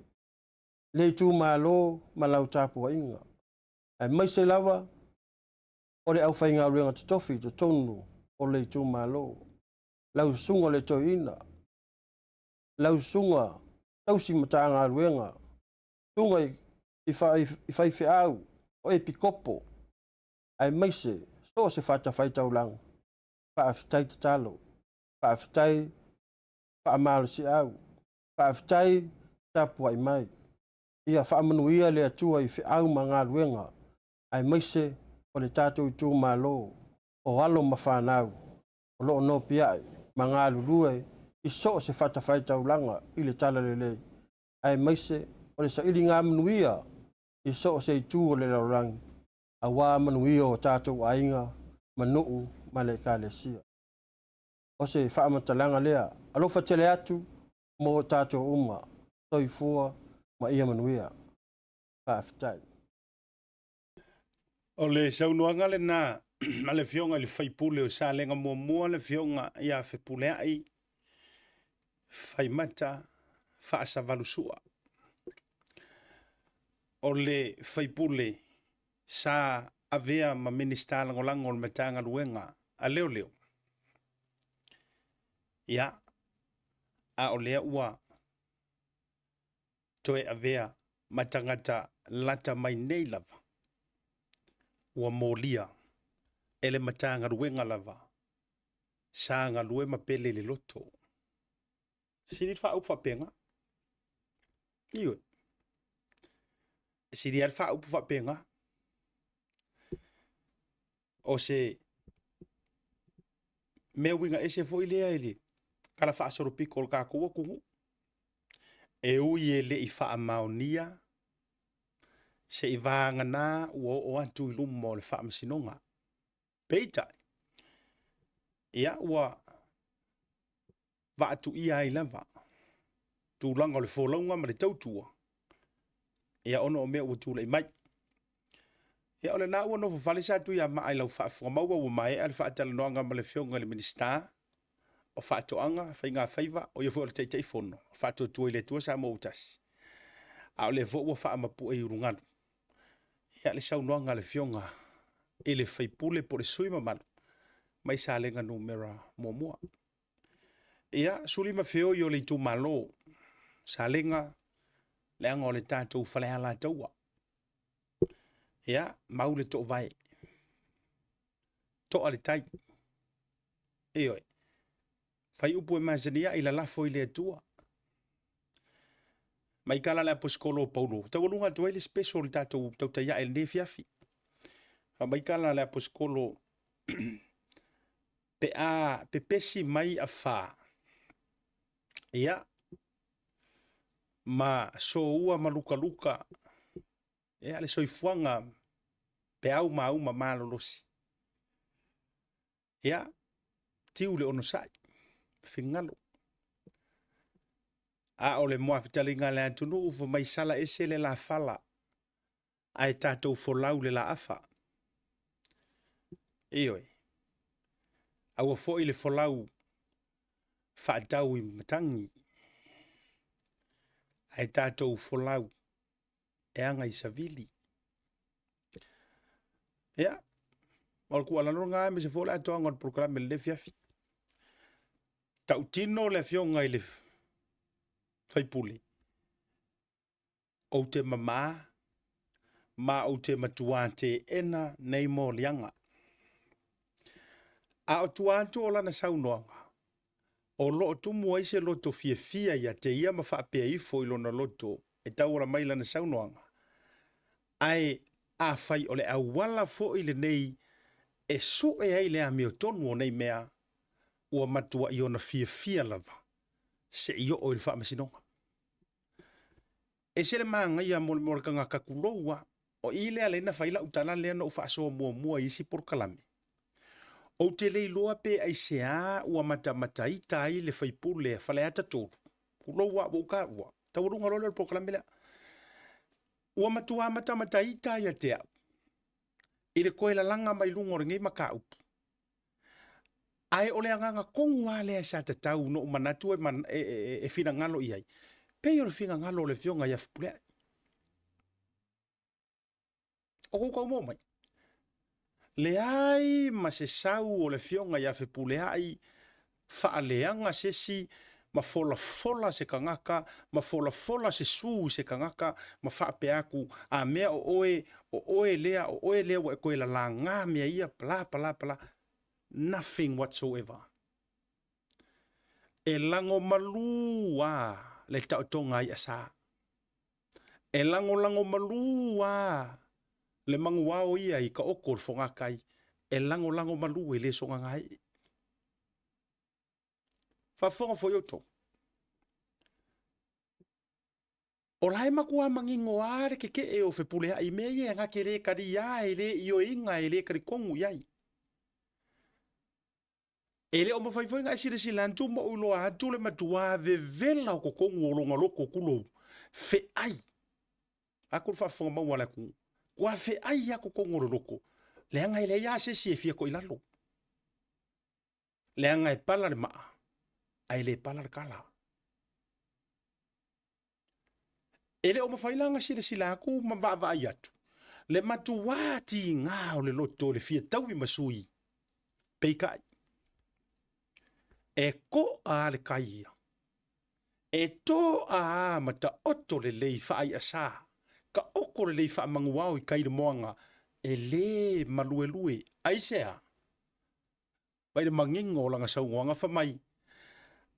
Le tu malo ma lau tapua inga. Ai mai se lava o le au whainga ruenga te tofi te tonu o le tu malo. Lau sunga le toina. Lau sunga tausi matanga ruenga. Sunga i whai au o e pikopo. Ai mai se so se fata whai taulang. Whaafitai te talo. Whaafitai whaamalo si au. Whaafitai tapua i mai. Ia whaamanuia le atua i au ma ngā ruenga. Ai maise o le tātou i tū malo. O alo ma whanau. O loo no piai. Ma ngā lurue i so se fata whai taulanga i le tala lele. Ai maise o le sa ili ngā manuia i so se i tū o le laurangi. A wā manuia o tātou ainga manuu ma le kālesia. O se whaamatalanga lea. Alofa tele atu mo tātou uma. Toi fua ma ia manuia. Whaafitai. O le saunoanga le nā, ma le fionga le Faipule o sa lenga mua le fionga i a Fepulea'i, Faimata, Fasavalu sua. O le Faipule sa avea ma minista langolango le matanga luenga a leo. Ia, a o lea ua toe avea matangata lata mai nei lava. Ua molia ele matanga ruenga lava. Sa nga lue mapele le loto. Siri fa upa penga. Iwe. Siri fa upa penga. O se me winga ese fo ilea ili. Kala fa asoro piko o kakua kungu. E ui ele i fa amaonia. Se i vanga na o atu i lumo le fa amasinonga. Peita. Ia ua va atu ia i lava. Tu langa le folaunga ma le tautua. Ia ono o mea ua tula i mai. Ia ole na ua no fafalisa atu ia maa i lau whaafunga maua ua mai ale whaatala noanga ma le fionga le minister. O whaatoanga, whai ngā whaiva, o ia fo le teitai fono. Whaatua tua i le tua sa mo utasi. A ole vo ua whaamapu e urungalu. Ia le saunoanga le fionga. E le Faipule po le sui mamalu. Mai sa lenga numera mua. Ia, sulima feo i o le tu malo. Sa lenga, le anga o le tātou whalehala taua. Ia, mau le to vai. To ale tai. Eoi. Fai upu e mazania i la lafo i le atua. Mai kala le aposkolo paulo. Tawalunga tua ile special tātou tautai ia el nefiafi. Mai kala le aposkolo pe pesi mai a fa. Ia. Ma so ua maluka. Ia le soifuanga pe au ma malolosi. Ia. Tiu le ono sai. Fingalo. A o le moa fitalinga le antunu ufa mai sala ese le la fala. Ai tātou folau le la afa. Eoi. Aua fo i le folau whaatau i matangi. Ai tātou folau e anga i savili. Ia. Ol kua lano ngā me se fola atoanga o proklame le fiafi. Tau tino le fionga i le Faipule. O te mama, ma o te matuate ena nei mo lianga. A o tuanto o lana saunoanga. O loo tumu aise loto fia ia te ia ma whaapea ifo ilo na loto. E tauara mai lana saunoanga. Ai a fai o le awala fo ile nei e so e ai le amio tonu o nei mea ua matua i ona fia lava. Se i o il whaamasinoga. E sere maa ngai a mole ka ngā kakuloua o i lea leina whaila utala lea no whaasoa mua isi porkalame. O te leiloa pe ai sea ua mata i tai le Faipule whale ata tōru. Kuloua o ka ua. Taurunga rola le porkalame lea. ua matua matamataita ia te au. I le koe la langa mai lungo ringi maka upu. Ai ole anganga kongu ale sa tatau no manatu e fina ngalo iai. Pei o le fina ngalo le fionga ia Fepulea'i. O kukau mo mai. Le ai ma se sau o le fionga ia Fepulea'i faaleanga sesi ma fola se kangaka, ma fola se su se kangaka, ma whaape aku a mea o oe lea wa e koe la ngā mea ia pala. Nothing whatsoever. E lango malua le tautonga i asa. E lango malua le manguao ia i ka oko le fongakai. E lango malua i le songa ngai. Fafonga fo yoto. O lai makua mangingo are ke e o Fepulea'i me ia nga ke le kari ia e le io inga e le kari kongu iai. E le o mawhaifoi ngai sira silantu ma ulo atu le matua vela o kokongu o longa loko kulo. Fe ai. Ako fafonga mawala ku. Kua fe ai ya kokongu o loko. Le anga ile ia se si e fia ko ilalo. Le anga e pala le maa. Ai le pala le kala. Ele o mawhailanga sila aku mawava ai atu. Le matuati ngā o le loto le fia taui masui. Peikai. E ko a le kaia. E to a mata oto le lei whaai asa. Ka oko le lei wha manguau i kaire moanga. E le malue. Aisea. Vai le mangingo langa saungoanga whamai.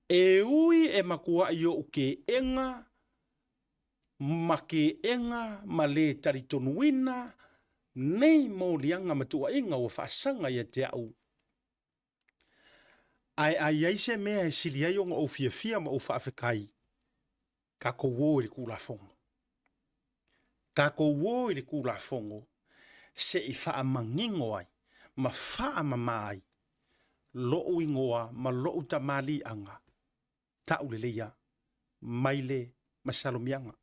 E ui e makua i o uke enga. Make enga, ma le taritonuina, nei mo lianga matua inga o whaasanga ia te au. Ai se mea e sili ai onga o fia ma o whaafekai. Ka kouo i kula fongo. Ka kouo i kula fongo. Se i wha mangingo ai, ma wha mamai. Loo ingoa, ma loo tamali anga. Tau le leia, maile, masalomianga.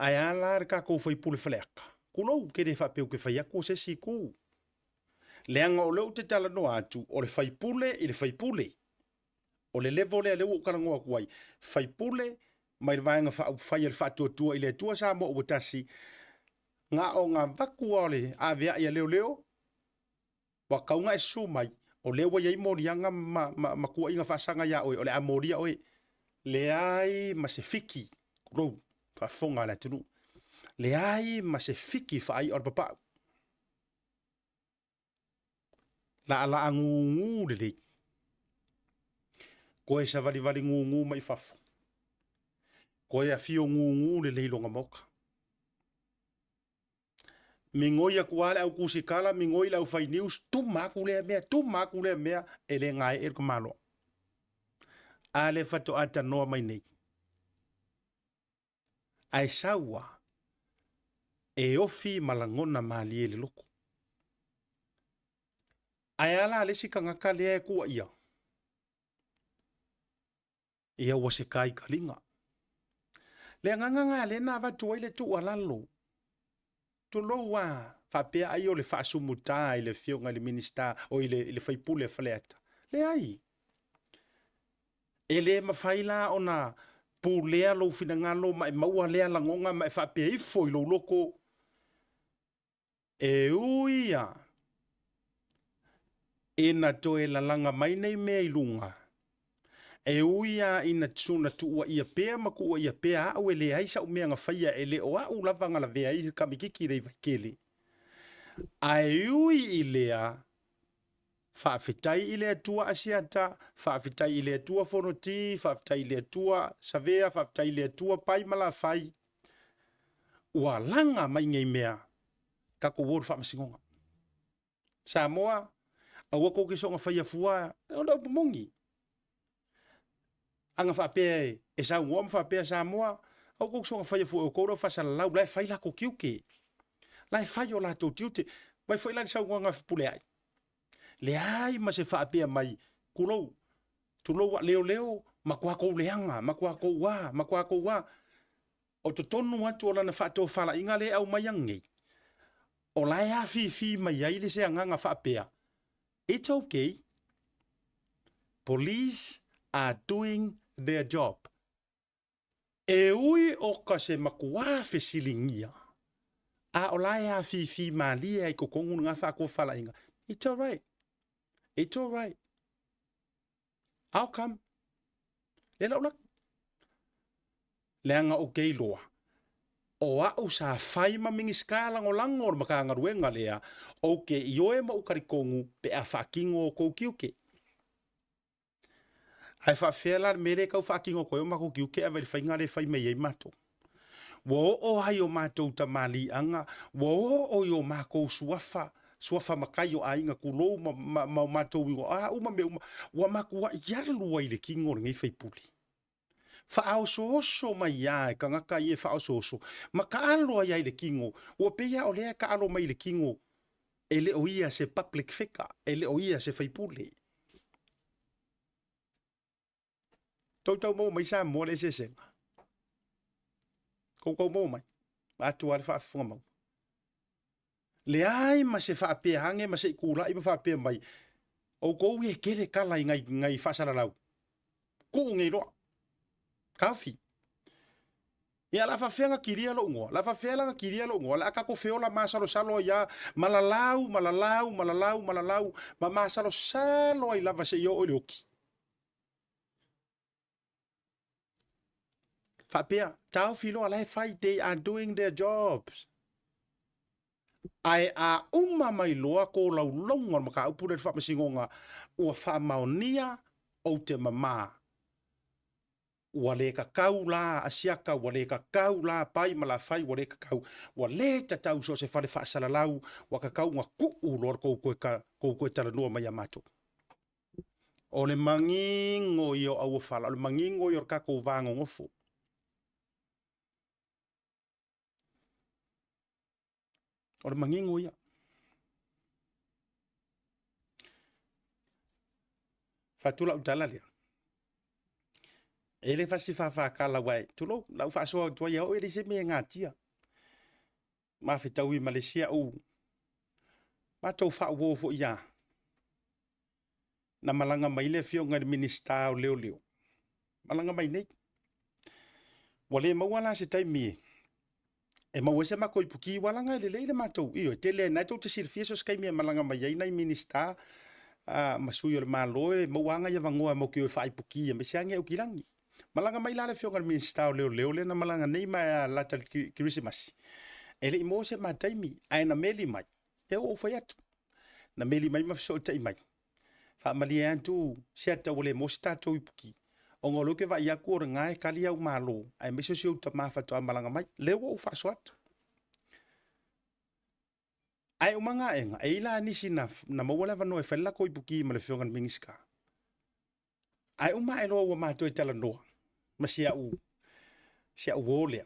Ai ala re ka ko foi pule fleka. Kulo ke de fa pe ke fa ya ko se si ku. Leanga o leo te tala no atu o le fai pule i le fai pule. O le levo le o kala ngoa kuai. Fai pule mai le vaenga fa fai le fatu tua i le tua sa mo o tasi. Nga o nga vaku ole a vea ia leo. Wa kaunga e su mai. O lewa ia i morianga ma kua inga fasanga ya oi. O le amoria oi. Le ai ma se fiki. Kulo. Fa fonga la tunu. Le ai ma se fiki fa ai or papa. La ngungu le le. Koe sa vali ngungu mai fafu. Koe a fio ngungu le le longa moka. Mingoi a kuale au kusikala, mingoi lau fai news, tu maku le mea, ele ngai ko malo. Ale fato ata noa mai nei. Ai saua e ofi malangona mali ele loko. Ai ala alesi kangaka lea e kua ia. Ia wase kai kalinga. Le nganga le na vatua ile tu alalo. Tu loa fapea ai o le faasumuta i le fionga le minista o ile faipule faleata. Le ai. Ele mafaila ona pulea lo finangalo mai maua lea langonga mai fapea ifo i lo loko. E uia. Ina toe la langa mai nei mea ilunga. E uia ina tsuna tuua ia pea makua ia pea au ele aisa umea nga faya ele o au lavanga la vea i kamikiki rei vaikele. Ai ui ilea whaafetai ile atua asiata, whaafetai ile atua fonoti, whaafetai ile atua savea, whaafetai ile atua pai mala fai. Ua langa mai ngai mea kako woru whaamasingonga. Samoa, awa koke songa faya fua, onda upumongi. Anga whaapea e sa uom whaapea Samoa, au koke songa faya fua o kouro whasalau, lai whai lako kiuke. Lai whai o lato tiute, mai whai lai sa uanga Fepulea'i. Le ai ma se whaapea mai kulou. Tulou leo, makua kou leanga, makua kou wa. O to tonu atu o lana whaato whala inga le au mai angei. O lai a fi mai ai le se anganga whaapea. It's okay. Police are doing their job. E ui o ka se makua fesilingia. A o lai a fi malia i kokongu nga whaako whala inga. It's all right. It's all right. How come? Le laulak. Leanga o keiloa. O au sa whai ma mingi skala ngo lango o makanga ruenga lea. O ke ioe ma ukarikongu pe a whakingo o koukiuke. Ai whawhela mere kau whakingo koe o mako kiuke a veri whainga le whai mei ei mato. Wo o hai o mato ta mali anga. Wo o yo mako suafa makai o ainga kulou ma mato wigo. Uma me uma. Wa mako wa yarlua i le kingo ngai whaipuli. Whaoso mai ai, ka ngaka i e whaoso. Ma ka aloa iai le kingo, o pea o lea ka alo mai le kingo, e le o ia se public figure, e le o ia se whaipule. Tau mo mai sa mo le se senga. Kou mo mai, atu ale whaafunga mau. Le ai ma se whaapea hange, ma se ikura i ma whaapea mai, o kou e kere kala i ngai whasaralau. Kou ngai roa. Kafi. Ia la fafenga kiria lo ngo, la fafela kiria lo ngo, la ka ko feola masalo salo ya malalau, ma masalo salo i lava se yo olioki. Fapea, tau filo ala fai, they are doing their jobs. Ai a mai loa ko lau longa maka upure fa masingonga ua fa maonia o te mama. Wale ka kau la asiaka, wale ka kau la pai malafai, wale ka kau, wale tatau so se whare whaasalalau, waka kau ngā kuu lor kou koe tala nua mai amato. O le mangingo i o au whala, o le mangingo i o kako vāngo ngofo. O le mangingo ia. Fatula utala lea. Ele fasi whawhakala wai. Tulo, lau whaasoa tua iau, ele se mea ngātia. Ma whetau i Malaysia u. Ma tau whaau fo ia. Na malanga mai le fionga de minista o leo. Malanga mai nei. Wale mawala se taimi. E mawese mako ipuki walanga ele leile matou. Iyo, tele nai tau te sirfia so skai mea malanga mai ai nai minista. Masui o le maloe, mawanga ia vangoa mo ki o whaipuki. Me seange o kirangi. Malanga mai la le fionga de minista o leo le na malanga nei mai lata Christmas. Ele i mo se mataimi. Ai na meli mai. E o fai atu. Na meli mai mafso tai mai. Fa mali antu se ata wole mo stato ipuki. O ngolo ke va ia ko ngai kali au malo. Ai me so se uta mafa to malanga mai. Le o fa swat. Ai o manga enga. Ai la nisi na mawala va no e fella ko ipuki ma le fionga mingiska. Ai o mai lo wa ma to tala no. Ma sia u. Sia u ole.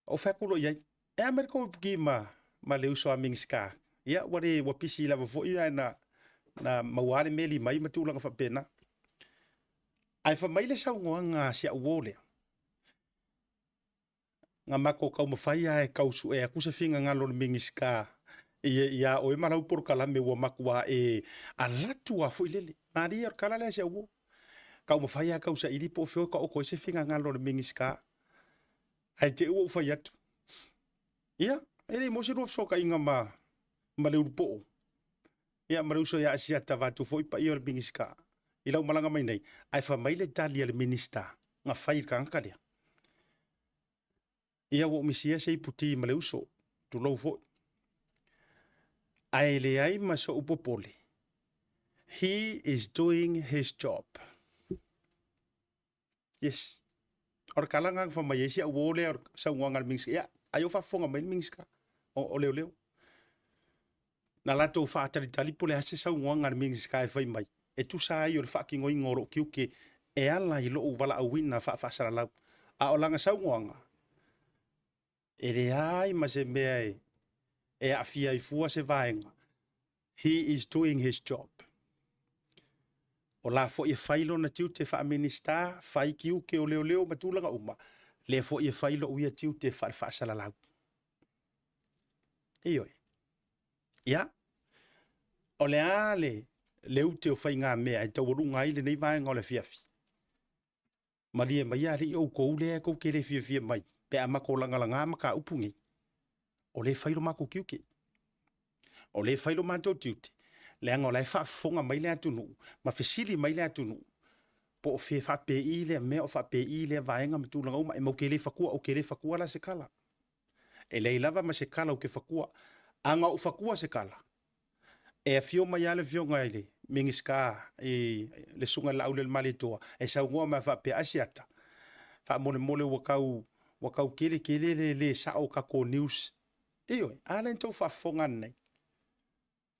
O fa ko lo ia. E Amerika ipuki ma le uso a mingiska. Ia wale wa pisi lava fo ia na mawale meli mai matulanga fa pena. Ai fa mai le saunga nga sia uole. Nga mako kau mawhai ai kau su e akusa finga ngalo le mingiska. Ia o e marau por kalame ua makua e alatu a fo ilele. Maria or kalale sia uo. Kau mawhai ai kau sa iri po feo ka oko se finga ngalo le mingiska. Ai te ua ufai atu. Ia, ele mo se rof soka inga ma le urupo. Ia maruso ya asia tavatu foi pa i o le mingiska. I lau malanga mai nei. Ai fa mai le tali le minista. Nga whai ka ankalea. Ia wo misia se iputi ma le uso. Tu lau foi. Ai le ai ma so upopole. He is doing his job. Yes. Or kalanga fa mai esi a wole or sa uanga le mingiska. Ia, ai o fa fonga mai le mingiska. O leo. Na lato fa tali pole hase sa uanga le mingiska e fai mai. E tu sa ai o le whaki ngoi ngoro kiuke e ala i loo wala awina whaafasara lau. A o langa sau ngoanga. E le ai ma se mea e Afi ai fua se vaenga. He is doing his job. O la fo i whailo na tiu te wha minista, whai kiuke o leo matulanga uma. Le fo ia failo uia tiu te fa sala lau. Iyo. Ya. O le ale le ute o fai ngā mea e tau runga ile nei vai ngole fiafi. Maria mai ari o ko le ko ke le fia mai. Pe amako langa langa maka upungi. O le failo mako kiuke. O le failo manto tiute. Le anga le fa fonga mai le atunu. Ma fesili mai le atunu. Po o fa pe ile me o fa pe ile vaenga mtu langa uma e mo ke le fakua o ke le fakua la se kala. E le lava ma se kala o ke fakua. Anga o fakua se kala. E fio mai ale fio ngaile. Mingiska e le sunga lau le mali toa. E sa ngoa ma fa pe asiata. Fa mole wakau kele le sa o kako news. Iyo, alen tau fa fonga nei.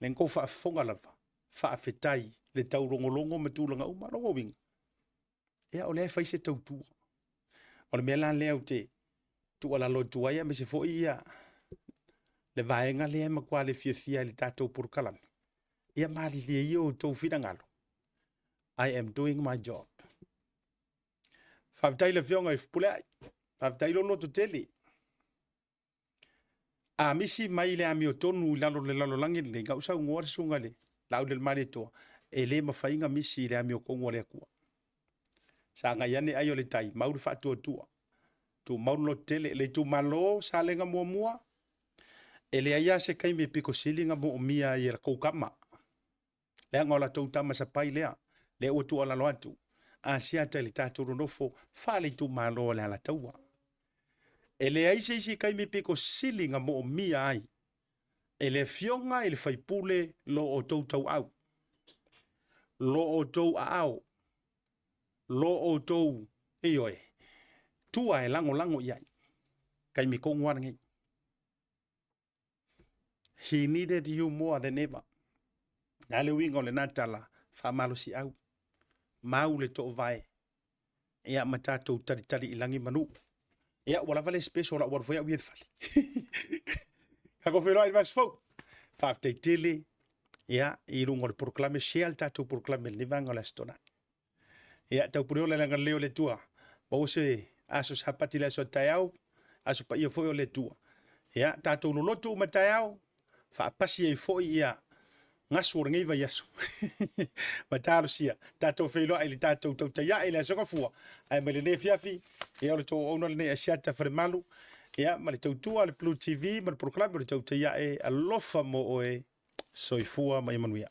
Len ko fa fonga lava. Fa afetai le tau rongolongo me tūlanga uma rongo winga. Ea o le fa ise tau tua. O le mea le au te tua la lo tuaia me se fo ia. Le vaenga le ema kwa le fia le tatou purukalami. Ia mali le iyo tau fina ngalo. I am doing my job. Fa afetai le fionga i Fepulea'i. Fa afetai lo loto tele. A misi mai le ami o tonu le lalo langi le ngau sau ngore sunga le lau le mare toa e le mawhainga misi le ami o kongo le akua. Sa ngai ane ayo le tai mauru whaatua tua. Tu mauru lo tele le tu malo sa lenga mua e le aia se kai me piko silinga mo o mia i ra koukama. Le ngola tau tama sa pai lea le o tua lalo atu. A siata le tātoro nofo whale tu malo le ala taua. E le aise isi kai me piko silinga mo o mia ai. E le fionga e le faipule lo o tau au. Lo o tau au. Lo o tau eoe. Tua e lango iai. Kai me kongwana ngai. He needed you more than ever. Nale wingo le natala whamalo si au. Mau le to vai. Ea matatou tari ilangi manu. Ea wala vale special la warfoya wiet fali. Kako whenua i vas fau. Whaaftai tele. Ea i rungo le proklame shea tatou proklame le vanga la stona. Ea tau pureo le langa leo le tua. Bao se aso sapati le aso taiau. Aso pa ia foio le tua. Ea tatou lolotu ma taiau. Whaapasi e foi ia. Ngasu o ngai vai aso. Mataro sia. Tatou whenua ili tatou tautaia ili aso kafua. Ai mele ne fiafi. Ea ole tō ona le ne asiata wharemalu. Ea ma le tautua le Blue TV ma le proklame le tautaia e alofa mo o e soifua mai manuia.